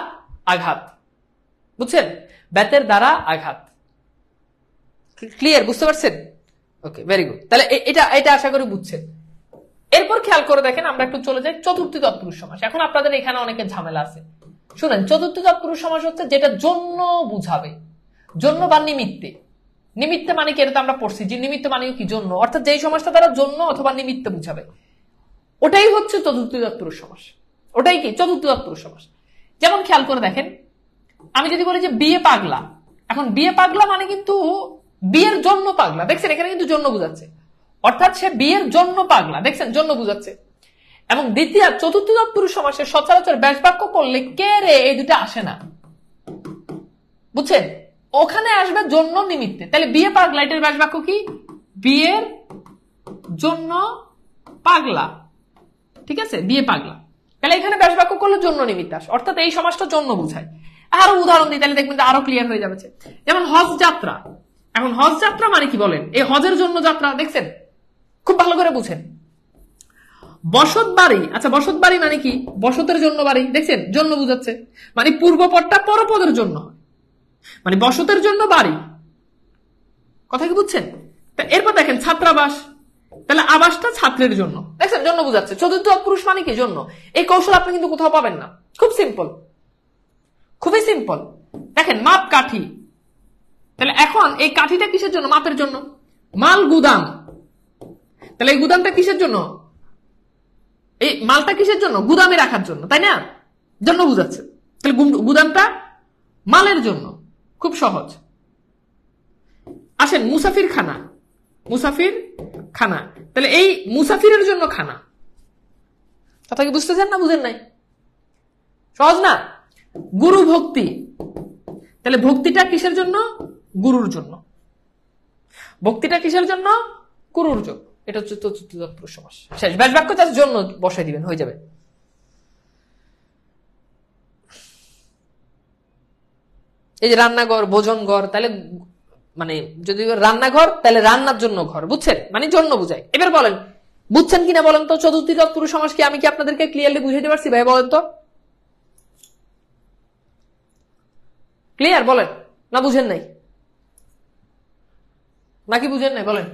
আঘাত। বুঝছেন? ব্যাতের দ্বারা আঘাত। ক্লিয়ার? বুঝতে পারছেন? ওকে, ভেরি গুড। তাহলে এটা আশা করি বুঝছেন। এরপর খেয়াল করে দেখেন, আমরা একটু চলে যাই চতুর্থী তৎপুরুষ সমাস। এখন আপনাদের এখানে অনেকের ঝামেলা আছে। শুনেন, চতুর্থী তৎপুরুষ সমাস হচ্ছে যেটা জন্য বুঝাবে, জন্য বা নিমিত্তে। নিমিত্তে মানে কি? এটা তো আমরা পড়ছি যে নিমিত্ত মানে কি? জন্য, অর্থাৎ যেই সমাসটা তারা জন্য অথবা নিমিত্তে বুঝাবে, ওটাই হচ্ছে চতুর্থী তৎপুরুষ সমাস। ওটাই কি? চতুর্থী তৎপুরুষ সমাস। যেমন খেয়াল করে দেখেন, আমি যদি বলি যে বিয়ে পাগলা, এখন বিয়ে পাগলা মানে কিন্তু বিয়ের জন্য পাগলা। দেখছেন? এখানে কিন্তু জন্য বুঝাচ্ছে, অর্থাৎ সে বিয়ের জন্য পাগলা। দেখছেন? জন্য বুঝাচ্ছে। এবং দ্বিতীয় চতুর্থী তৎপুরুষ সমাসের সচরাচর ব্যাস বাক্য করলে কে রে এই দুটা আসে না। বুঝছেন? ওখানে আসবে জন্য নিমিত্তে। তাহলে বিয়ে পাগলা, এটার ব্যাস বাক্য কি? বিয়ের জন্য পাগলা। ঠিক আছে? বিয়ে পাগলা। তাহলে এখানে ব্যাস বাক্য করলে জন্য নিমিত্তে আসে, অর্থাৎ এই সমাসটা জন্য বুঝায়। আরো উদাহরণ দিই, তাহলে দেখবেন আরো ক্লিয়ার হয়ে যাবে। যেমন হজ যাত্রা। এখন হজ যাত্রা মানে কি? বলেন, এই হজের জন্য যাত্রা। দেখছেন? খুব ভালো করে বুঝেন। বসত বাড়ি, আচ্ছা বসত বাড়ি মানে কি? বসতের জন্য বাড়ি। দেখছেন? জন্য বুঝাচ্ছে, মানে পূর্বপদটা পরপদের জন্য, মানে বসতের জন্য বাড়ি। কথা কি বুঝছেন? এরপর দেখেন ছাত্রাবাস, তাহলে আবাসটা ছাত্রের জন্য। দেখছেন? জন্য বুঝাচ্ছে। চতুর্থ পুরুষ মানে কি? জন্য। এই কৌশল আপনি কিন্তু কোথাও পাবেন না। খুব সিম্পল, খুবই সিম্পল। দেখেন, মাপ কাঠি, তাহলে এখন এই কাঠিটা কিসের জন্য? মাপের জন্য। মাল গুদাম, তাহলে এই গুদামটা কিসের জন্য? এই মালটা কিসের জন্য? গুদামে রাখার জন্য, তাই না? জন্য বুঝাচ্ছে। তাহলে গুদামটা মালের জন্য। খুব সহজ। আসেন মুসাফির খানা, মুসাফির খানা, তাহলে এই মুসাফিরের জন্য খানা। কথা কি বুঝতেছেন না বুঝেন নাই? সহজ না? গুরু ভক্তি, তাহলে ভক্তিটা কিসের জন্য? গুরুর জন্য। ভক্তিটা কিসের জন্য? গুরুর জন্য। এটা হচ্ছে চতুর্থ তৎপুরুষ সমাস। শেষ। ব্যাস বাক্য তার জন্য বসাই দিবেন, হয়ে যাবে। এই যে রান্নাঘর, ভোজন ঘর, তাহলে মানে যদি রান্নাঘর, তাহলে রান্নার জন্য ঘর। বুঝছেন? মানে জন্য বুঝায়। এবার বলেন, বুঝছেন কিনা বলেন তো? চতুর্থী তৎপুরুষ সমাস কি আমি কি আপনাদেরকে ক্লিয়ারলি বুঝাইতে পারছি ভাই? বলেন তো, ক্লিয়ার? বলেন, না বুঝেন নাই? নাকি বুঝেন নাই? বলেন।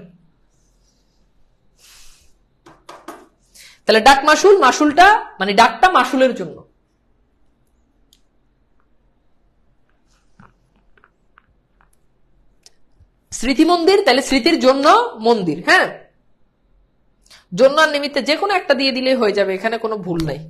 তাহলে ডাক মাসুল, মাসুলটা মানে ডাকটা মাসুলের জন্য। স্মৃতি মন্দির, তাহলে স্মৃতির জন্য মন্দির। হ্যাঁ, জন্য আর নিমিত্তে যে কোনো একটা দিয়ে দিলে হয়ে যাবে, এখানে কোনো ভুল নাই।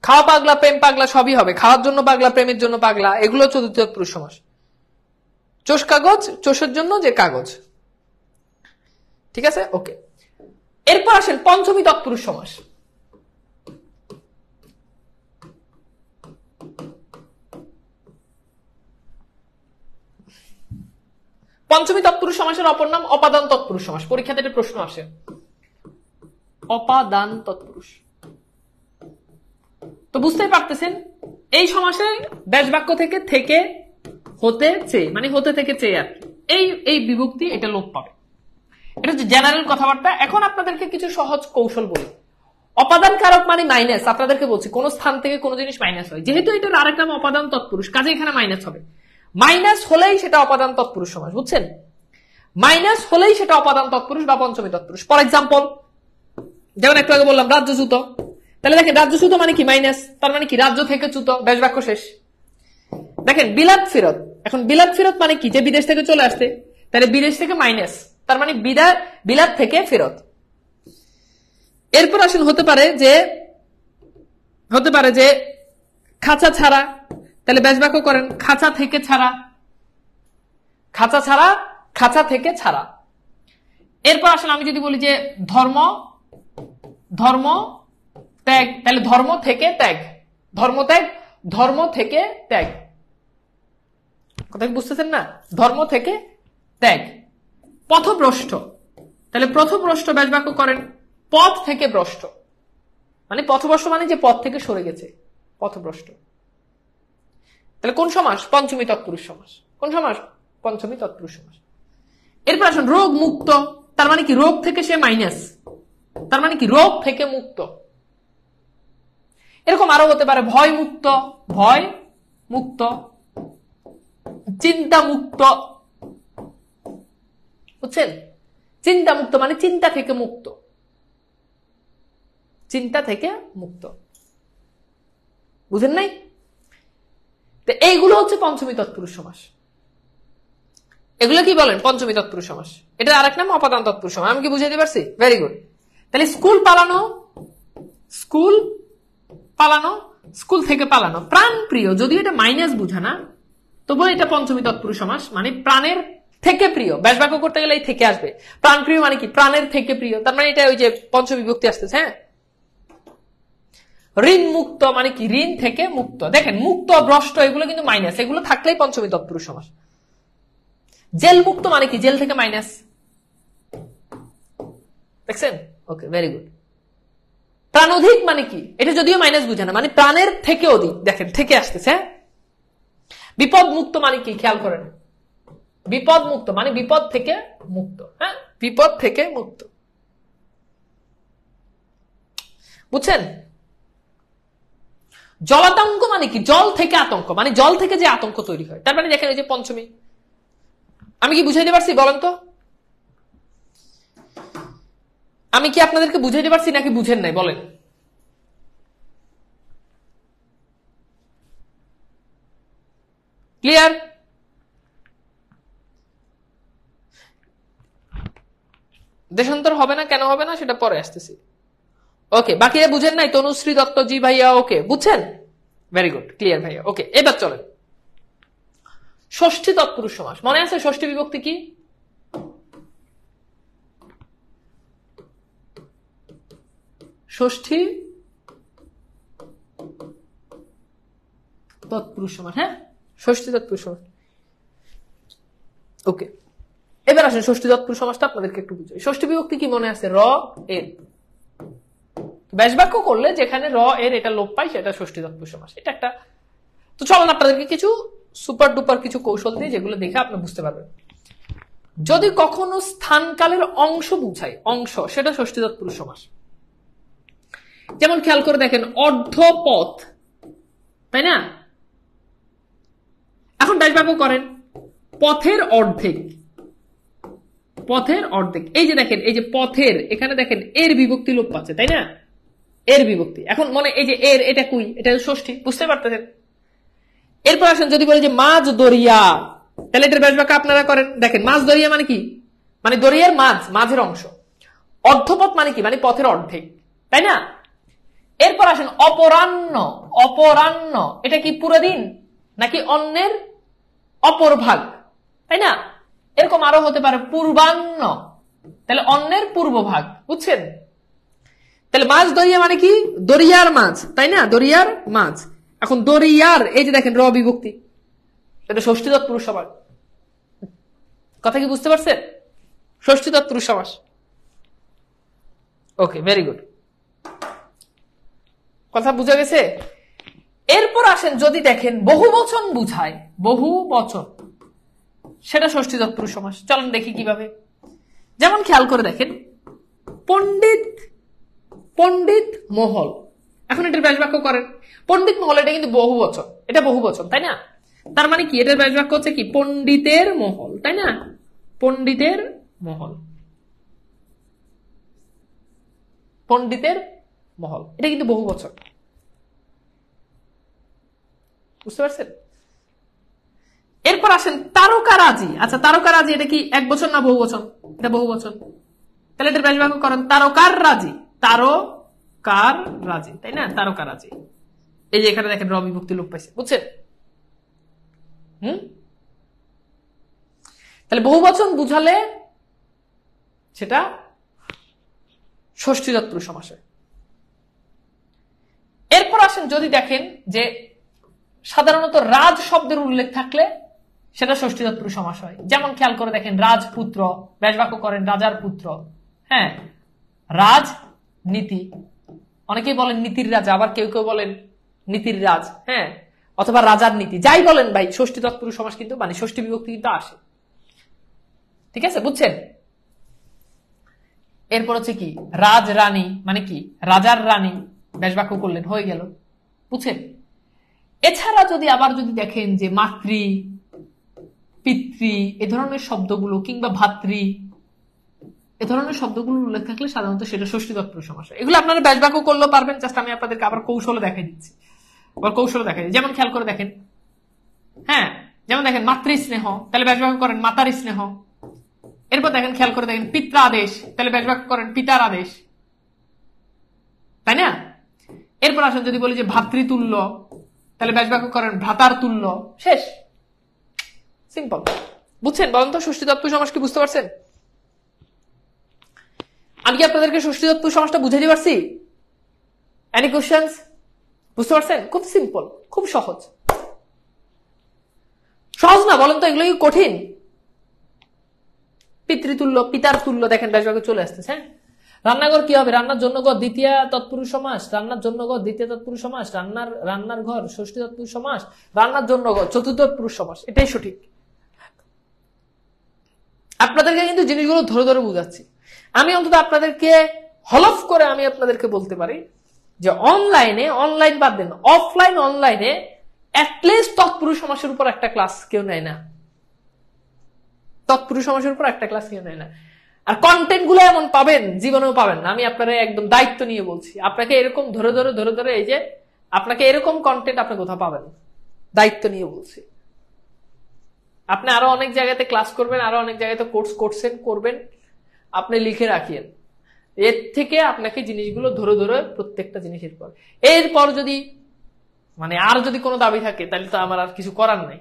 খাওয়া পাগলা, প্রেম পাগলা সবই হবে। খাওয়ার জন্য পাগলা, প্রেমের জন্য পাগলা, এগুলো চতুর্থ তৎপুরুষ সমাস। চোষ কাগজ, চোষের জন্য যে কাগজ। ঠিক আছে? ওকে। এরপর আসেন পঞ্চমী তৎপুরুষ সমাস। পঞ্চমী তৎপুরুষ সমাসের অপর নাম অপাদান তৎপুরুষ সমাস। পরীক্ষাতে একটা প্রশ্ন আসে, অপাদান তৎপুরুষ। তো বুঝতেই পারতেছেন, এই সমাসে ব্যাস বাক্য থেকে হতে চেয়ে, মানে হতে থেকে চেয়ে আর কি। এই এই বিভক্তি এটা লোপ পাবে। এটা হচ্ছে জেনারেল কথাবার্তা। এখন আপনাদেরকে কিছু সহজ কৌশল বলি। অপাদান কারক মানে মাইনাস, আপনাদেরকে বলছি কোন স্থান থেকে কোন জিনিস মাইনাস হয়, যেহেতু এটার আরেক নাম অপাদান তৎপুরুষ, কাজে এখানে মাইনাস হবে। মাইনাস হলেই সেটা অপাদান তৎপুরুষ সমাস, বুঝছেন? মাইনাস হলেই সেটা অপাদান তৎপুরুষ বা পঞ্চমী তৎপুরুষ। ফর এক্সাম্পল, যেমন একটু আগে বললাম রাজ্যচ্যুত, তাহলে দেখেন রাজ্যচ্যুত মানে কি মাইনাস, তার মানে কি রাজ্য থেকে চ্যুত, বেশ বাক্য শেষ। দেখেন বিলাত ফেরত, এখন বিলাত ফেরত মানে কি, যে বিদেশ থেকে চলে আসতে, তাহলে বিদেশ থেকে মাইনাস, তার মানে বিলাত থেকে ফেরত। এরপর আসেন হতে পারে যে খাঁচা ছাড়া, তাহলে বেশ বাক্য করেন খাঁচা থেকে ছাড়া, খাঁচা ছাড়া, খাঁচা থেকে ছাড়া। এরপর আসলে আমি যদি বলি যে ধর্ম ত্যাগ, তাহলে ধর্ম থেকে ত্যাগ, ধর্ম ত্যাগ, ধর্ম থেকে ত্যাগ। কথা বুঝতেছেন না? ধর্ম থেকে ত্যাগ। পথভ্রষ্ট, তাহলে পথভ্রষ্ট বেশ বাক্য করেন পথ থেকে ভ্রষ্ট, মানে পথভ্রষ্ট মানে যে পথ থেকে সরে গেছে, পথভ্রষ্ট। তাহলে কোন সমাস? পঞ্চমী তৎপুরুষ সমাস। কোন সমাস? পঞ্চমী তৎপুরুষ সমাস। এরপর আসুন রোগ মুক্ত, তার মানে কি রোগ থেকে সে মাইনাস, তার মানে কি রোগ থেকে মুক্ত। এরকম আরো হতে পারে ভয় মুক্ত, ভয় মুক্ত, চিন্তা মুক্ত, বুঝছেন? চিন্তা মুক্ত মানে চিন্তা থেকে মুক্ত, চিন্তা থেকে মুক্ত, বুঝেন নাই? তো এইগুলো হচ্ছে পঞ্চমী তৎপুরুষ সমাস। এগুলো কি বলেন? পঞ্চমী তৎপুরুষ সমাস। এটা আরেক নাম অপাদান তৎপুরুষ সমাস। আমি কি বুঝাইতে পারছি? Very good. তাহলে স্কুল পালানো, স্কুল পালানো, স্কুল থেকে পালানো, প্রাণ প্রিয়, যদিও এটা মাইনাস বুঝা না, তবু এটা পঞ্চমী তৎপুরুষ সমাস, মানে প্রাণের থেকে প্রিয়। ব্যাস বাক্য করতে গেলে এই থেকে আসবে। প্রাণ প্রিয় মানে কি? প্রাণের থেকে প্রিয়, তার মানে এটা ওই যে পঞ্চমী বিভক্তি আসতেছে। হ্যাঁ, ঋণ মুক্ত মানে কি? ঋণ থেকে মুক্ত। দেখেন মুক্ত, ভ্রষ্ট এগুলো কিন্তু মাইনাস, এগুলো থাকলেই পঞ্চমী তৎপুরুষ সমাস। জেল মুক্ত মানে কি? জেল থেকে মাইনাস, দেখছেন? ওকে, ভেরি গুড। প্রাণ অধিক মানে কি? এটা যদিও মাইনাস বুঝে না, মানে প্রাণের থেকে অধিক, দেখেন থেকে আসতেছে। হ্যাঁ, বিপদ মুক্ত মানে কি? খেয়াল করেন, বিপদ মুক্ত মানে বিপদ থেকে মুক্ত। হ্যাঁ, বিপদ থেকে মুক্ত, বুঝছেন? জলাতঙ্ক মানে কি? জল থেকে আতঙ্ক, মানে জল থেকে যে আতঙ্ক তৈরি হয়, তার মানে দেখেন এই যে পঞ্চমী। আমি কি বুঝাইতে পারছি বলেন তো? আমি কি আপনাদেরকে বুঝাইতে পারছি নাকি বুঝেন নাই বলেন? ক্লিয়ার? দেশান্তর হবে না, কেন হবে না সেটা পরে আসতেছি। ওকে, বাকিরা বুঝেন নাই? তনুশ্রী দত্ত, জি ভাইয়া, ওকে বুঝছেন, ভেরি গুড, ক্লিয়ার ভাইয়া। ওকে, এবার চলেন ষষ্ঠী তৎপুরুষ সমাস। মনে আছে ষষ্ঠী বিভক্তি কি? ষষ্ঠী তৎপুরুষ সমাস। হ্যাঁ, ষষ্ঠী তৎপুরুষ সমাস। ওকে, এবার আসেন ষষ্ঠী তৎপুরুষ সমাসটা আপনাদেরকে একটু বুঝাই। ষষ্ঠী বিভক্তি কি মনে আছে? র এর, ব্যাস বাক্য করলে যেখানে র এর এটা লোপ পাই সেটা ষষ্ঠী তৎপুরুষ সমাস। এটা একটা, তো চলেন আপনাদেরকে কিছু সুপার ডুপার কিছু কৌশল দিয়ে যেগুলো দেখে আপনি বুঝতে পারবেন। যদি কখনো স্থানকালের অংশ বুঝায়, অংশ, সেটা ষষ্ঠী তৎপুরুষ সমাস। যেমন খেয়াল করে দেখেন অর্ধপথ, তাই না? এখন ব্যাস বাক্য করেন পথের অর্ধেক, পথের অর্ধেক। এই যে দেখেন, এই যে পথের, এখানে দেখেন এর বিভক্তি লোপ পাচ্ছে, তাই না? এর বিভক্তি। এখন মনে এই যে এর, এটা কুই, এটা ষষ্ঠী, বুঝতে পারতেছেন? এরপর আসেন যদি বলে যে মাছ দরিয়া, তাহলে এটার ব্যাস বাক্য আপনারা করেন। দেখেন মাছ দরিয়া মানে কি? মানে দরিয়ার মাছ, মাঝের অংশ। অর্ধপথ মানে কি? মানে পথের অর্ধেক, তাই না? এরপর আসেন অপরাহ্ন, অপরাহ্ন এটা কি পুরো দিন নাকি অন্যের অপর ভাগ, তাই না? এরকম আরো হতে পারে পূর্বাহ্ন, তাহলে অন্যের পূর্ব ভাগ, বুঝছেন? তাহলে মাছ দরিয়া মানে কি? দরিয়ার মাছ, তাই না? দরিয়ার মাছ। এখন দরিয়ার, এই যে দেখেন র বিভক্তি, এটা ষষ্ঠী তৎপুরুষ সমাস। কথা কি বুঝতে পারছেন? ষষ্ঠী তৎপুরুষ সমাস। ওকে, ভেরি গুড, কথা বুঝা গেছে? এরপর আসেন যদি দেখেন বহু বচন বুঝায়, বহু বচন, সেটা ষষ্ঠী তৎপুরুষ সমাস। চলেন দেখি কিভাবে। যেমন খেয়াল করে দেখেন, পণ্ডিত পণ্ডিত মহল, এখন এটার ব্যাস বাক্য করেন। পণ্ডিত মহল এটা কিন্তু বহু বচন, এটা বহু বচন, তাই না? তার মানে কি, এটার ব্যাস বাক্য হচ্ছে কি পণ্ডিতের মহল, তাই না? পণ্ডিতের মহল, পণ্ডিতের মহল, এটা কিন্তু বহু বচন, বুঝতে পারছেন? এরপর আসেন তারকারাজি। আচ্ছা, তারকারাজি এটা কি এক বচন না বহু বচন? এটা বহু বচন। তাহলে এটার ব্যাস বাক্য করেন তারকার রাজি, তারকার রাজি, তাই না? তারকার রাজি। এই যে এখানে দেখেন র বিভক্তি লোপ পাইছে, বুঝছেন? তাহলে বহু বচন বুঝালে সেটা ষষ্ঠী তৎপুরুষ সমাস হয়। এরপর আসেন যদি দেখেন যে সাধারণত রাজ শব্দের উল্লেখ থাকলে সেটা ষষ্ঠী তৎপুরুষ সমাস হয়। যেমন খেয়াল করে দেখেন, রাজপুত্র, ব্যাস বাক্য করেন রাজার পুত্র। হ্যাঁ, রাজনীতি, অনেকেই বলেন নীতির রাজা, আবার কেউ কেউ বলেন নীতির রাজ, হ্যাঁ, অথবা রাজার নীতি, যাই বলেন ভাই, ষষ্ঠী তৎপুরুষ সমাস কিন্তু মানে ষষ্ঠী বিভক্তি কিন্তু আসে। ঠিক আছে, বুঝছেন? এরপর হচ্ছে কি রাজ রানী, মানে কি রাজার রানী, ব্যাস বাক্য করলেন, হয়ে গেল, বুঝছেন? এছাড়া যদি আবার যদি দেখেন যে মাতৃ, পিতৃ এ ধরনের শব্দগুলো কিংবা ভাতৃ এ ধরনের শব্দগুলো উল্লেখ থাকলে সাধারণত সেটা ষষ্ঠী তৎপুরুষ সমাস হয়। এগুলো আপনারা ব্যাস বাক্য করলেও পারবেন, জাস্ট আমি আপনাদেরকে আবার কৌশলে দেখাই দিচ্ছি, আবার কৌশলে দেখাই দিচ্ছি। যেমন খেয়াল করে দেখেন, হ্যাঁ, যেমন দেখেন মাতৃ স্নেহ, তাহলে ব্যাস বাক্য করেন মাতার স্নেহ। এরপর দেখেন, খেয়াল করে দেখেন পিত্রা আদেশ, তাহলে ব্যাস বাক্য করেন পিতার আদেশ, তাই না? এরপর আসেন যদি বলি যে ভাতৃতুল্য, তাহলে ব্যাস বাক্য করেন ভ্রাতার তুল্য, শেষ, সিম্পল। বুঝছেন? বলেন তো ষষ্ঠী তৎপুরুষ সমাস কি বুঝতে পারছেন? আমি কি আপনাদেরকে ষষ্ঠী তৎপুরুষ সমাসটা বুঝাইতে পারছি? Any questions? বুঝতে পারছেন? খুব সিম্পল, খুব সহজ। সহজ না বলেন তো? এগুলো কি কঠিন? পিতৃতুল্য, পিতার তুল্য, দেখেন ব্যাস বাক্য চলে আসতেছে। হ্যাঁ, রান্নাঘর কি হবে? রান্নার জন্য ঘর দ্বিতীয় তৎপুরুষ সমাস, রান্নার জন্য ঘর দ্বিতীয় তৎপুরুষ সমাস, রান্নার ঘর ষষ্ঠী তৎপুরুষ সমাস, রান্নার জন্য ঘর চতুর্থ তৎপুরুষ সমাস, এটাই সঠিক। আপনাদেরকে কিন্তু জিনিসগুলো ধরে ধরে বুঝাচ্ছি। আমি অন্তত আপনাদেরকে হলফ করে আমি আপনাদেরকে বলতে পারি যে অনলাইনে, অনলাইন বাদ দেন, অফলাইন অনলাইনে অ্যাটলিস্ট তৎপুরুষ সমাসের উপর একটা ক্লাস কেউ নেয় না, তৎপুরুষ সমাসের উপর একটা ক্লাস কেউ নেয় না। আর কন্টেন্ট গুলো এমন পাবেন জীবনেও পাবেন না, আমি আপনারা একদম দায়িত্ব নিয়ে বলছি। আপনাকে এরকম ধরে ধরে ধরে ধরে, এই যে আপনাকে এরকম কন্টেন্ট আপনি কোথাও পাবেন, দায়িত্ব নিয়ে বলছি। আপনি আরো অনেক জায়গাতে ক্লাস করবেন, আরো অনেক জায়গাতে কোর্স করছেন, করবেন, আপনি লিখে রাখিয়েন। এর থেকে আপনাকে জিনিসগুলো ধরে ধরে প্রত্যেকটা জিনিসের পর, এরপর যদি মানে আর যদি কোনো দাবি থাকে তাহলে তো আমার আর কিছু করার নাই।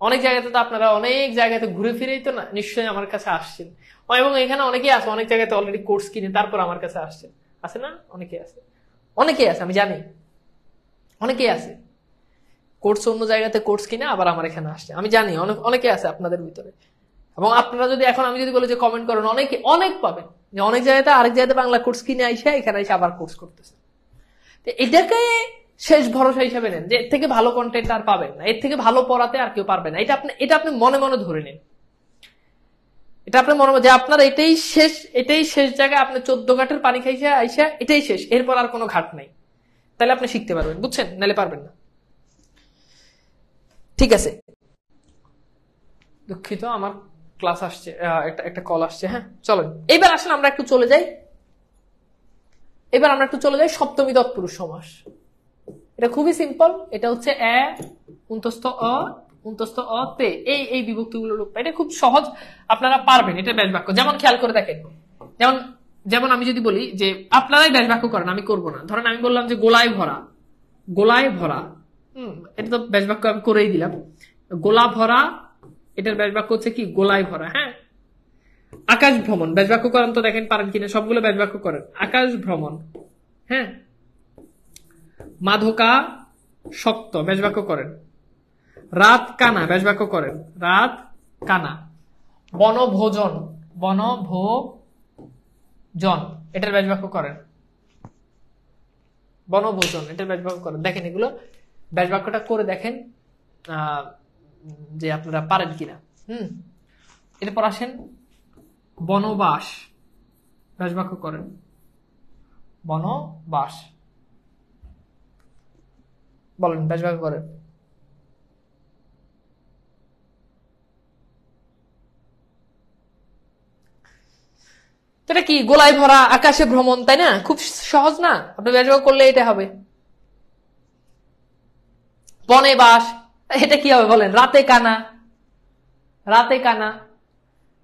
অনেক জায়গাতে তো আপনারা অনেক জায়গাতে ঘুরে ফিরেই তো না নিশ্চয়ই আমার কাছে আসছেন, এবং এখানে অনেকেই আছে অনেক জায়গাতে অলরেডি কোর্স কিনে তারপর আমার কাছে আসছেন, আছে না? অনেকেই আছে, অনেকেই আছে, আমি জানি অনেকেই আছে কোর্স অন্য জায়গাতে কোর্স কিনে আবার আমার এখানে আসছে, আমি জানি অনেকে আছে আপনাদের ভিতরে। এবং আপনারা যদি এখন আমি যদি বলি যে কমেন্ট করেন, অনেকে অনেক পাবেন যে অনেক জায়গাতে আরেক জায়গাতে বাংলা কোর্স কিনে আইসা এখানে এসে আবার কোর্স করতেছে। তো এটাকে শেষ ভরসা হিসাবে নেন যে এর থেকে ভালো কন্টেন্ট আর পাবেন না, এর থেকে ভালো পড়াতে আর কেউ পারবে না। এটা আপনি মনে মনে ধরে নিন, এটা আপনি মনে মনে যে আপনার এটাই শেষ জায়গায়, আপনি 14 ঘাটের পানি খাইছে আইসা এটাই শেষ, এরপর আর কোনো ঘাট নাই, তাহলে আপনি শিখতে পারবেন, বুঝছেন? নাহলে পারবেন না। ঠিক আছে, দুঃখিত আমার ক্লাস আসছে, একটা কল আসছে। হ্যাঁ, চলেন এবার আসলে আমরা একটু চলে যাই, সপ্তমী তৎপুরুষ সমাস। এটা খুবই সিম্পল, এটা হচ্ছে এ উন্তস্থ অ উন্তস্থ অ তে, এই বিভক্তিগুলো রূপ, এটা খুব সহজ, আপনারা পারবেন, এটা ব্যাস বাক্য। যেমন খেয়াল করে দেখেন, যেমন আমি যদি বলি যে আপনারাই ব্যাস বাক্য করেন, আমি করবো না। ধরেন আমি বললাম যে গোলায় ভরা, এটা তো ব্যাস বাক্য আমি করেই দিলাম। গোলা ভরা, এটার ব্যাস বাক্য হচ্ছে কি গোলায় ভরা। হ্যাঁ, আকাশ ভ্রমণ, ব্যাস বাক্য করেন তো, দেখেন পারেন কিনা, সবগুলো ব্যাস বাক্য করেন। আকাশ ভ্রমণ, হ্যাঁ। মাধকা শক্ত, ব্যাস বাক্য করেন। রাত কানা, ব্যাস বাক্য করেন, রাত কানা। বনভোজন, এটার ব্যাস বাক্য করেন। বনভোজন, এটার ব্যাস বাক্য করেন। দেখেন এগুলো ব্যাস বাক্যটা করে দেখেন, যে আপনারা পারেন কিনা। এরপর আসেন বনবাস, ব্যাসবাক্য করেন। বনবাস বলেন, ব্যাসবাক্য করেন। এটা কি গোলায় ভরা আকাশে ভ্রমণ, তাই না? খুব সহজ না? আপনি ব্যাসবাক্য করলে এটা হবে। বনে বাস, এটা কি হবে বলেন? রাতে কানা, রাতে কানা।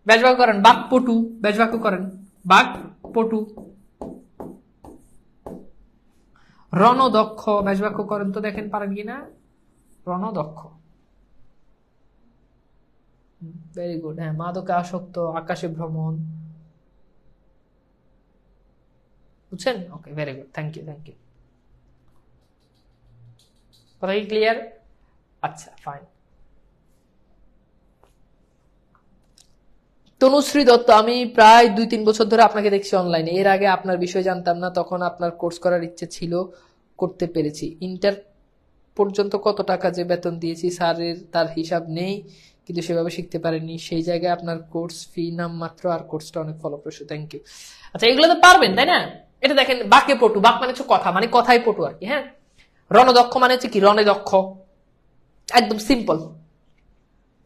ব্যাসবাক্য করেন। বাঘপটু, ব্যাসবাক্য করেন। বাঘপটু। রণদক্ষ, ব্যাসবাক্য করেন তো, দেখেন পারেন কিনা। রণদক্ষ, ভেরি গুড। হ্যাঁ, মাদকে আসক্ত, আকাশে ভ্রমণ, বুঝছেন? Okay, very good, thank you, thank you. কথা কি ক্লিয়ার? আচ্ছা, ফাইন। তনুশ্রী দত্ত, আমি প্রায় 2-3 বছর ধরে আপনাকে দেখছি অনলাইনে। এর আগে আপনার বিষয় জানতাম না, তখন আপনার কোর্স করার ইচ্ছে ছিল, করতে পেরেছি। ইন্টার পর্যন্ত কত টাকা যে বেতন দিয়েছি স্যারের তার হিসাব নেই, কিন্তু সেভাবে শিখতে পারেনি। সেই জায়গায় আপনার কোর্স ফি নাম মাত্র, আর কোর্সটা অনেক ফলপ্রসূ। Thank you. আচ্ছা, এগুলো তো পারবেন, তাই না? এটা দেখেন, বাকে পটু, বাক মানে হচ্ছে কথা, মানে কথাই পটু আর কি। হ্যাঁ, রণদক্ষ মানে হচ্ছে কি? রণে দক্ষ, একদম সিম্পল,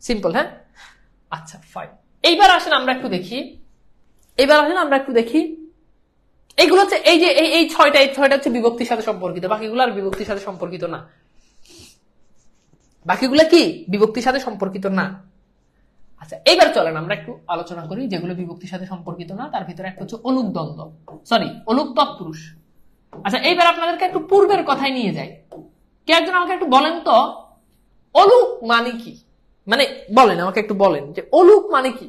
সিম্পল। হ্যাঁ, আচ্ছা, ফাইন। এইবার আসেন আমরা একটু দেখি, এইগুলো হচ্ছে এই যে এই ছয়টা হচ্ছে বিভক্তির সাথে সম্পর্কিত, বাকিগুলো আর বিভক্তির সাথে সম্পর্কিত না। বাকিগুলো কি বিভক্তির সাথে সম্পর্কিত না? আচ্ছা, এইবার চলেন আমরা একটু আলোচনা করি যেগুলো বিভক্তির সাথে সম্পর্কিত না। তার ভিতরে একটা হচ্ছে অলুক দ্বন্দ্ব, অলুক তৎপুরুষ। আচ্ছা, এইবার আপনাদেরকে একটু পূর্বের কথায় নিয়ে যাই। কে একজন আমাকে একটু বলেন তো, অলুক মানে কি? মানে বলেন, আমাকে একটু বলেন যে অলুক মানে কি?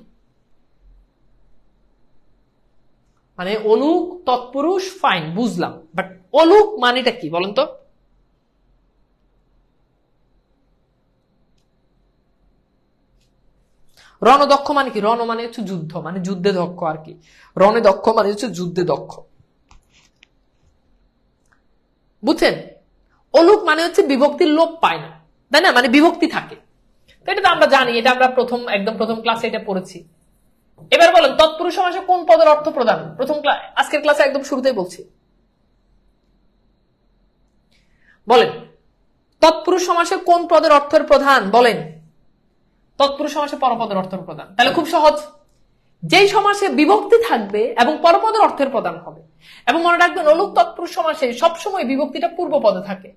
মানে অলুক তৎপুরুষ, ফাইন, বুঝলাম, বাট অলুক মানেটা কি বলেন তো? রণদক্ষ মানে কি? রণ মানে হচ্ছে যুদ্ধ, মানে যুদ্ধে দক্ষ আর কি। রণে দক্ষ মানে হচ্ছে যুদ্ধে দক্ষ, বুঝছেন? অলুক মানে হচ্ছে বিভক্তির লোপ পায় না, তাই না? মানে বিভক্তি থাকে, এটা তো আমরা জানি, এটা আমরা একদম প্রথম ক্লাসে এটা পড়েছি। এবার বলেন, তৎপুরুষ সমাসে কোন পদের অর্থ প্রধান? আজকের ক্লাসে একদম শুরুতেই বলছি। বলেন, তৎপুরুষ সমাসে কোন পদের অর্থের প্রধান? বলেন, তৎপুরুষ সমাসে পরপদের অর্থের প্রধান। তাহলে খুব সহজ, যেই সমাসে বিভক্তি থাকবে এবং পরপদের অর্থের প্রদান হবে। এবং মনে রাখবেন, অলুক তৎপুরুষ সমাসে সবসময় বিভক্তিটা পূর্ব পদে থাকে।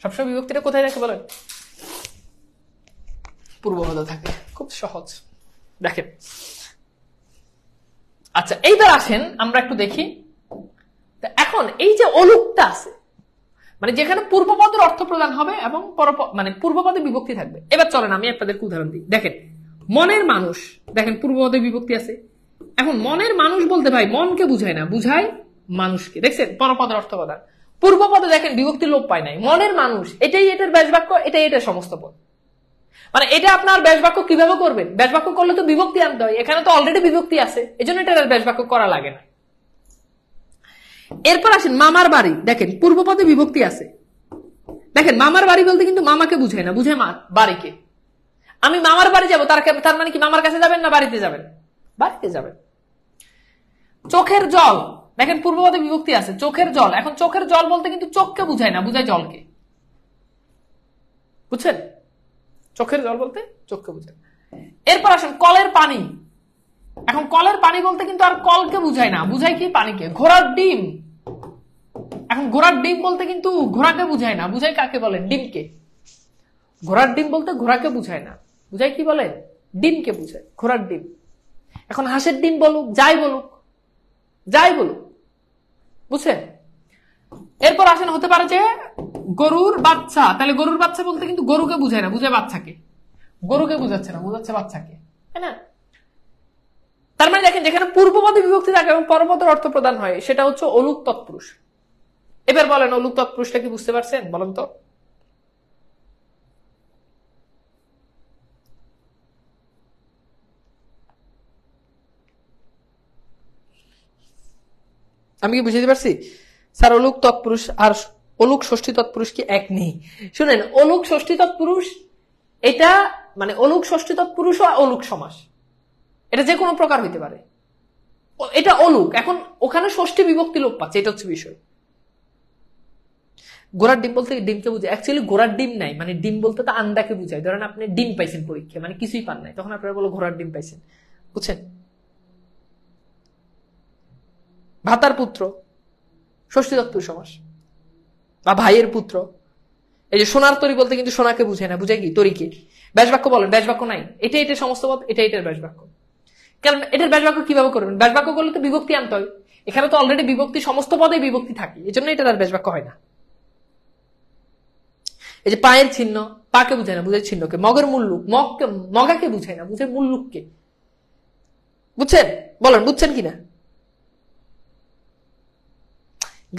সবসময় বিভক্তিটা কোথায় থাকে বলেন? পূর্ব পদে থাকে। খুব সহজ, দেখেন। আচ্ছা, এইবার আসেন আমরা একটু দেখি। এখন এই যে অলুকটা আছে, মানে যেখানে পূর্বপদের অর্থ প্রদান হবে এবং মানে পূর্বপদে বিভক্তি থাকবে। এবার চলেন আমি আপনাদেরকে উদাহরণ দিই। দেখেন, মনের মানুষ, দেখেন পূর্বপদে বিভক্তি আছে। এখন মনের মানুষ বলতে ভাই মনকে বুঝায় না, বুঝায় মানুষকে। দেখছেন, পরপদের অর্থ প্রদান। পূর্বপদে দেখেন বিভক্তি লোপ পায় নাই, মনের মানুষ, এটাই এটার ব্যাসবাক্য, এটাই এটার সমস্ত পদ। মানে এটা আপনার ব্যাসবাক্য কিভাবে করবেন? ব্যাসবাক্য করলে তো বিভক্তি আনতে হয়, এখানে তো অলরেডি বিভক্তি আছে, এজন্য এটার ব্যাসবাক্য করা লাগে না। এরপর আসেন মামার বাড়ি, দেখেন পূর্বপদে বিভক্তি আছে। দেখেন, মামার বাড়ি বলতে কিন্তু মামাকে বুঝায় না, বুঝায় বাড়িকে। আমি মামার বাড়ি যাবো, তার মানে কি মামার কাছে যাবেন না বাড়িতে যাবেন? বাড়িতে যাবেন। চোখের জল, দেখেন পূর্বপদে বিভক্তি আছে, চোখের জল। এখন চোখের জল বলতে কিন্তু চোখকে বুঝায় না, বুঝায় জলকে, বুঝছেন? চোখের জল বলতে চোখকে বুঝায়। এরপর আসেন কলের পানি। এখন কলের পানি বলতে কিন্তু আর কলকে বুঝায় না, বুঝায় কি? পানিকে। ঘোড়ার ডিম, এখন ঘোড়ার ডিম বলতে কিন্তু ঘোড়াকে বুঝায় না, বুঝায় কাকে বলেন? ডিমকে। ঘোড়ার ডিম বলতে ঘোড়াকে বুঝায় না, বুঝায় কি বলেন? ডিমকে বুঝায়, ঘোড়ার ডিম। এখন হাঁসের ডিম বলুক, যাই বলুক, বুঝছেন? এরপর আসেন, হতে পারে যে গরুর বাচ্চা, তাহলে গরুর বাচ্চা বলতে কিন্তু গরুকে বুঝায় না, বুঝায় বাচ্চাকে। গরুকে বুঝাচ্ছে না, বুঝাচ্ছে বাচ্চাকে, তাই না? তার মানে দেখেন, যেখানে পূর্বপদে বিভক্তি থাকে এবং পরপদের অর্থ প্রদান হয়, সেটা হচ্ছে অলুক তৎপুরুষ। এবার বলেন, অলুক তৎপুরুষটা কি বুঝতে পারছেন? বলেন তো। আমি কি বুঝাতে পারছি? স্যার, অলুক তৎপুরুষ আর অলুক ষষ্ঠী তৎপুরুষ কি এক নেই? শুনেন, অলুক ষষ্ঠী তৎপুরুষ এটা মানে অলুক ষষ্ঠী তৎপুরুষ ও অলুক সমাস, এটা যে কোনো প্রকার হইতে পারে। এটা অলুক, এখন ওখানে ষষ্ঠী বিভক্তি লোপ পাচ্ছে, এটা হচ্ছে বিষয়। গোড়ার ডিম বলতে ডিমকে বুঝায়, অ্যাকচুয়ালি গোড়ার ডিম নাই, মানে ডিম বলতে তো আন্ডাকে বুঝায়। ধরেন আপনি ডিম পাইছেন পরীক্ষা, মানে কিছুই পান নাই, তখন আপনারা বলো ঘোড়ার ডিম পাইছেন, বুঝছেন? ভাতার পুত্র ষষ্ঠী তৎপুরুষ সমাস, বা ভাইয়ের পুত্র। এই যে সোনার তরি বলতে কিন্তু সোনাকে বুঝায় না, বুঝায় কি? তরিকে। ব্যাস বাক্য বলেন, ব্যাস বাক্য নাই, এটা সমস্ত পদ, এটার ব্যাস বাক্য। কারণ এটার ব্যাস বাক্য কিভাবে করবেন? ব্যাস বাক্য করলে তো বিভক্তি আনতে হয়, এখানে তো অলরেডি বিভক্তি, সমস্ত পদে বিভক্তি থাকে, এই জন্য এটার আর ব্যাস বাক্য হয় না। এই যে পায়ের চিহ্ন, পাকে বুঝায় না, বুঝায় চিহ্নকে। মগের মুল্লুক, মগাকে বুঝায় না, বুঝায় মুল্লুককে। বুঝছেন? বলেন বুঝছেন কিনা?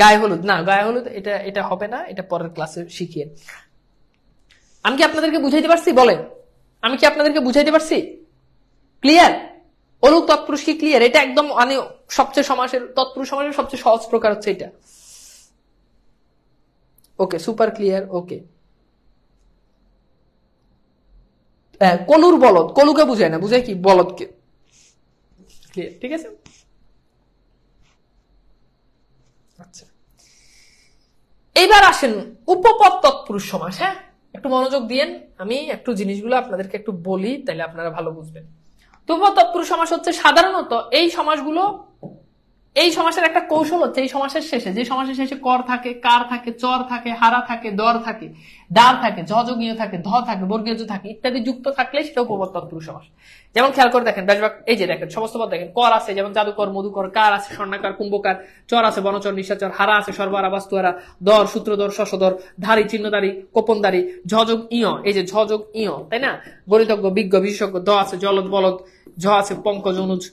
গায়ে হলুদ না, গায়ে হলুদ এটা হবে না, এটা পরের ক্লাসে শিখিয়ে। আমি কি আপনাদেরকে বুঝাইতে পারছি? বলেন, আমি কি আপনাদেরকে বুঝাইতে পারছি? ক্লিয়ার? অলুক তৎপুরুষ কি ক্লিয়ার? এটা একদম মানে সবচেয়ে সমাসের, তৎপুরুষ সমাসের সবচেয়ে সহজ প্রকার হচ্ছে এটা। ওকে, সুপার ক্লিয়ার। ওকে, কলুর বলদ, কলুকে বুঝায় না, বুঝায় কি? বলদকে। ক্লিয়ার? ঠিক আছে। আচ্ছা, এইবার আসেন উপপদ তৎপুরুষ সমাস। হ্যাঁ, একটু মনোযোগ দিয়েন, আমি একটু জিনিসগুলো আপনাদেরকে একটু বলি, তাহলে আপনারা ভালো বুঝবেন। উপপদ তৎপুরুষ সমাস হচ্ছে সাধারণত এই সমাসগুলো, এই সমাসের একটা কৌশল হচ্ছে, এই সমাসের শেষে, যে সমাসের শেষে কর থাকে, কার থাকে, চর থাকে, হারা থাকে, দর থাকে, দার থাকে, ঝযোগীয় থাকে, ধ থাকে, বর্গীয় থাকে ইত্যাদি যুক্ত থাকলে সেটা উপপদ তৎপুরুষ সমাস। যেমন খেয়াল করে দেখেন, এই যে দেখেন সমস্ত পদ দেখেন, কর আছে যেমন জাদুকর, মধুকর, কার আছে স্বর্ণাকার, কুম্ভকার, চর আছে বনচর, নিশাচর, হারা আছে সর্বহারা বাস্তুহারা, দর সূত্রধর, শশধর, ধারী চিহ্নধারী, কোপনধারী, ঝযোগ ইয়, এই যে ঝযোগ ইয়, তাই না? গণিতজ্ঞ, বিজ্ঞ, বিশেষজ্ঞ, দ আছে জলদ বলদ, ঝ আছে পঙ্কজ, অনুজ,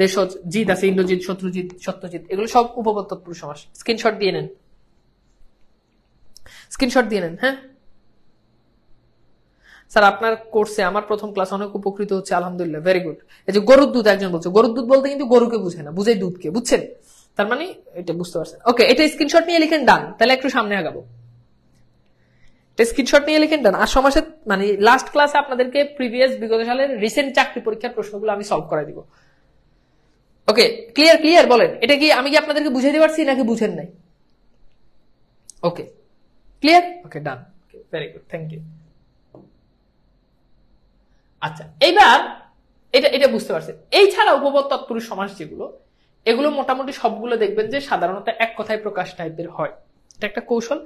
দেশজ, জিৎ আছে ইন্দ্রজিৎ, শত্রুজিৎ, সত্যজিৎ, এগুলো সব উপপদ তৎপুরুষ সমাস। স্ক্রিনশট দিয়ে নেন, স্ক্রিনশট দিয়ে নেন। হ্যাঁ স্যার, আপনার কোর্সে আমার প্রথম ক্লাস অনেক উপকৃত হচ্ছে, আলহামদুলিল্লাহ, ভেরি গুড। এই যে গরুর দুধ, একজন বলছে গরুর দুধ বলতে কিন্তু গরুকে বুঝে না, বুঝে দুধকে, বুঝছেন? তার মানে এটা বুঝতে পারছেন। ওকে, এটা স্ক্রিনশট নিয়ে লিখেন ডান, তাহলে একটু সামনে আগাবো। স্ক্রিনশট নিয়ে লিখেন ডান। আর সমাসের মানে লাস্ট ক্লাসে আপনাদেরকে প্রিভিয়াস বিগত সালের রিসেন্ট চাকরি পরীক্ষার প্রশ্নগুলো আমি সলভ করে দিব। ওকে, ক্লিয়ার? ক্লিয়ার? বলেন, এটা কি আমি কি আপনাদেরকে বুঝাইতে পারছি নাকি বুঝেন নাই? Okay, clear? Okay, done, very good, thank you. আচ্ছা, এইবার এটা বুঝতে পারছেন। এই ছাড়া উপপদ তৎপুরুষ সমাস যেগুলো, এগুলো মোটামুটি সবগুলো দেখবেন যে সাধারণত এক কথায় প্রকাশ টাইপের হয়, এটা একটা কৌশল।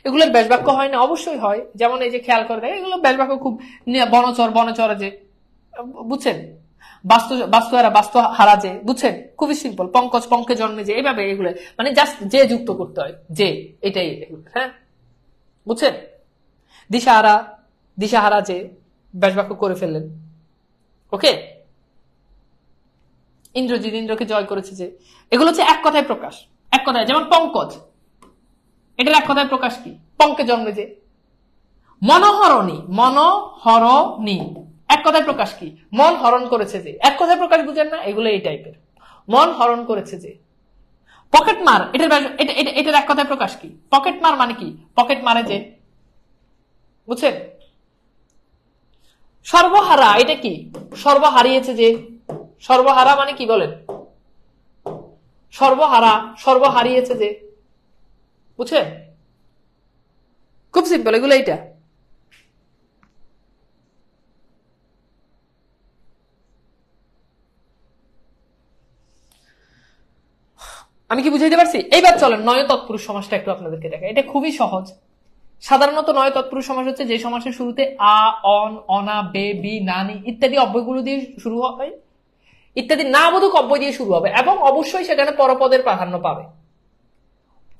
এগুলোর ব্যাস বাক্য হয় না, অবশ্যই হয়। যেমন এই যে খেয়াল করে দেখেন, এগুলো ব্যাস বাক্য খুব, বনচর, বনচর যে, বুঝছেন? বাস্তুহারা, বাস্তু হারা যে, বুঝছেন? খুবই সিম্পল। পঙ্কজ, পঙ্কে জন্মে যে, এইভাবে এগুলো মানে জাস্ট যে যুক্ত করতে হয়, যে, এটাই। হ্যাঁ, বুঝছেন? দিশাহারা, দিশাহারা যে, ব্যাস বাক্য করে ফেললেন। ওকে, ইন্দ্রজিৎ, ইন্দ্রকে জয় করেছে যে, এগুলো হচ্ছে এক কথায় প্রকাশ, এক কথায়। যেমন পঙ্কজ, এটার এক কথায় প্রকাশ কি? পঙ্কে জন্মে যে। মনোহরণী, মনোহরণী এক কথায় প্রকাশ কি? মন হরণ করেছে যে, এক কথায় প্রকাশ, বুঝেন না? এগুলো এই টাইপের, মন হরণ করেছে যে। পকেট মার, এটার এক কথায় প্রকাশ কি? পকেট মার মানে কি? পকেট মারে যে, বুঝছেন? সর্বহারা, এটা কি? সর্ব হারিয়েছে যে। সর্বহারা মানে কি বলেন? সর্বহারা, সর্ব হারিয়েছে যে, বুঝছেন? খুব সিম্পল এগুলো। এইটা আমি কি বুঝাইতে পারছি? এইবার চলেন নয় তৎপুরুষ সমাসটা একটু আপনাদেরকে দেখা। এটা খুবই সহজ। সাধারণত নয় তৎপুরুষ সমাস হচ্ছে যে সমাসের শুরুতে আ, অন, অনা, বে, বি, নানি ইত্যাদি অব্যয়গুলো দিয়ে শুরু হয়, ইত্যাদি নাবোধক অব্যয় দিয়ে শুরু হবে, এবং অবশ্যই সেখানে পরপদের প্রাধান্য পাবে।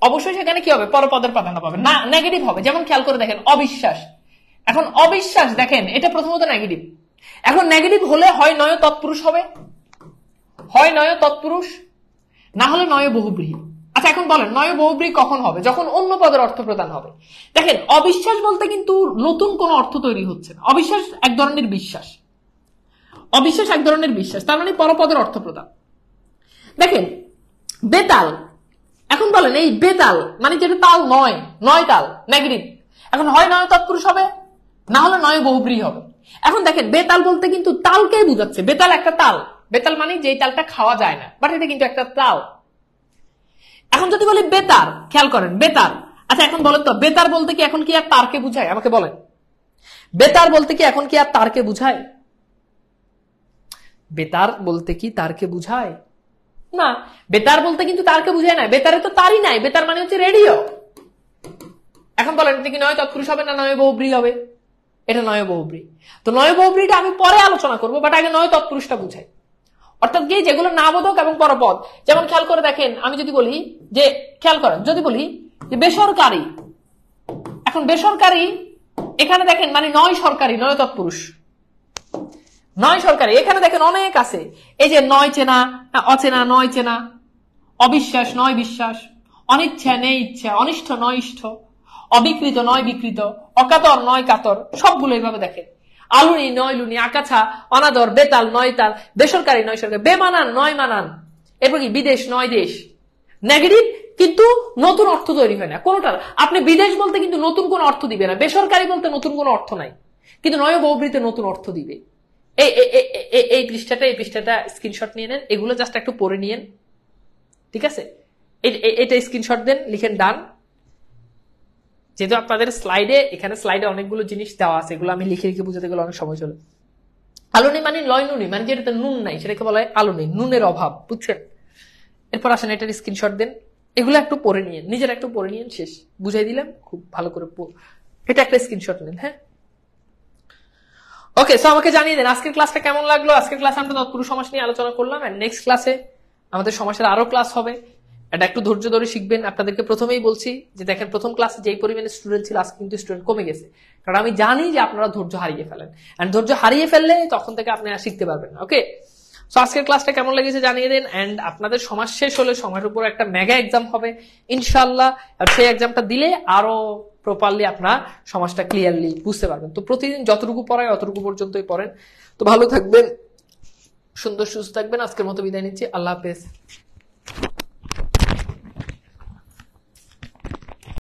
অবশ্যই সেখানে কি হবে? পরপদের প্রাধান্য পাবে, না নেগেটিভ হবে। যেমন খেয়াল করে দেখেন, অবিশ্বাস। এখন অবিশ্বাস দেখেন, এটা প্রথমত নেগেটিভ। এখন নেগেটিভ হলে হয় নয় তৎপুরুষ হবে, হয় নয় তৎপুরুষ, না হলে নয় বহুব্রীহি। আচ্ছা, এখন বলেন নয় বহুব্রীহি কখন হবে? যখন অন্য পদের অর্থ প্রদান হবে। দেখেন, অবিশ্বাস বলতে কিন্তু নতুন কোন অর্থ তৈরি হচ্ছে না। অবিশ্বাস এক ধরনের বিশ্বাস, অবিশ্বাস এক ধরনের বিশ্বাস, তার মানে পরপদের অর্থ প্রদান। দেখেন, বেতাল, এখন বলেন এই বেতাল মানে যেটা তাল নয়, নয় তাল নেগেটিভ, এখন হয় নয় তৎপুরুষ হবে, না হলে নয় বহুব্রী হবে। এখন দেখেন বেতাল বলতে কিন্তু তালকেই বুঝাচ্ছে, বেতাল একটা তাল, বেতাল মানে যে তালটা খাওয়া যায় না, বাট এটা কিন্তু একটা তাল। এখন যদি বলি বেতার, খেয়াল করেন বেতার, আচ্ছা এখন বলেন তো বেতার বলতে কি এখন কি আর তারকে বুঝায়? আমাকে বলেন, বেতার বলতে কি এখন কি আর তারকে বুঝায়? বেতার বলতে কি তারকে বুঝায়? না, বেতার বলতে কিন্তু তারকে বুঝায় না, বেতারে তো তারই নাই, বেতার মানে হচ্ছে রেডিও। এখন বলেন এটা কি নয় তৎপুরুষ হবে না নয় বহুব্রী হবে? এটা নয় বহুব্রী। তো নয় বহুব্রীটা আমি পরে আলোচনা করবো, বাট আগে নয় তৎপুরুষটা বুঝাই। অর্থাৎ কি যেগুলো নাবোধক এবং পরপদ, যেমন খেয়াল করে দেখেন আমি যদি বলি যে, খেয়াল করেন যদি বলি যে বেসরকারি, এখন বেসরকারি এখানে দেখেন মানে নয় সরকারি, নয় তৎপুরুষ, নয় সরকারি, এখানে দেখেন অনেক আছে, এই যে নয় চেনা অচেনা, নয় চেনা অবিশ্বাস, নয় বিশ্বাস, অনিচ্ছা নেই ইচ্ছা, অনিষ্ঠ নয় ইষ্ঠ, অবিকৃত নয় বিকৃত, অকাতর নয় কাতর, সবগুলো এইভাবে দেখেন। আলুনি নয় লুনি, আকাছা অনাদর, বেতাল নয় তাল, বেসরকারি নয় সরকারি, বেমানান নয় মানান, এরপর কি বিদেশ নয় দেশ। নেগেটিভ কিন্তু নতুন অর্থ তৈরি হয় না কোনটার। আপনি বিদেশ বলতে কিন্তু নতুন কোন অর্থ দিবে না, বেসরকারি বলতে নতুন কোন অর্থ নাই, কিন্তু নয় বহুব্রীতে নতুন অর্থ দিবে। এই পৃষ্ঠাটা স্ক্রিনশট নিয়ে নেন, এগুলো জাস্ট একটু পড়ে নিয়েন, ঠিক আছে? এটা স্ক্রিনশট দেন, লিখেন ডান। যেহেতু আপনাদের এখানে স্লাইডে অনেকগুলো জিনিস দেওয়া আছে, এগুলো আমি লিখে লিখে বুঝাতে গেলে অনেক সময় চলে। আলুনি মানে লয় নুনি, মানে যেটাতে নুন নাই সেটাকে বলা হয় আলুনি, নুনের অভাব, বুঝছেন? এরপর আসেন এটার স্ক্রিনশট দেন, এগুলো একটু পড়ে নিয়েন, নিজেরা একটু পড়ে নিয়েন, শেষ বুঝাই দিলাম খুব ভালো করে। এটা একটা স্ক্রিনশট নেন, হ্যাঁ ওকে। সো আমাকে জানিয়ে দেন আজকের ক্লাসটা কেমন লাগলো। আজকের ক্লাসে আমরা তৎপুরুষ সমাস নিয়ে আলোচনা করলাম, এন্ড নেক্সট ক্লাসে আমাদের সমাসের আরো ক্লাস হবে, এটা একটু ধৈর্য ধরে শিখবেন। আপনাদেরকে প্রথমেই বলছি যে দেখেন প্রথম ক্লাসে যেই পরিমাণে স্টুডেন্ট ছিল আজকে কিন্তু স্টুডেন্ট কমে গেছে, কারণ আমি জানি যে আপনারা ধৈর্য হারিয়ে ফেলেন, এন্ড ধৈর্য হারিয়ে ফেললে তখন থেকে আপনি আর শিখতে পারবেন না। ওকে, সো আজকের ক্লাসটা কেমন লেগেছে জানিয়ে দেন, এন্ড আপনাদের সমাজ শেষ হলে সমাজের উপর একটা মেগা এক্সাম হবে ইনশাআল্লাহ, আর সেই এক্সামটা দিলে আরো প্রপারলি আপনারা সমাজটা ক্লিয়ারলি বুঝতে পারবেন। তো প্রতিদিন যতটুকু পড়ায় অতটুকু পর্যন্তই পড়েন। তো ভালো থাকবেন, সুন্দর সুস্থ থাকবেন। আজকের মতো বিদায় নিচ্ছি, আল্লাহ হাফেজ।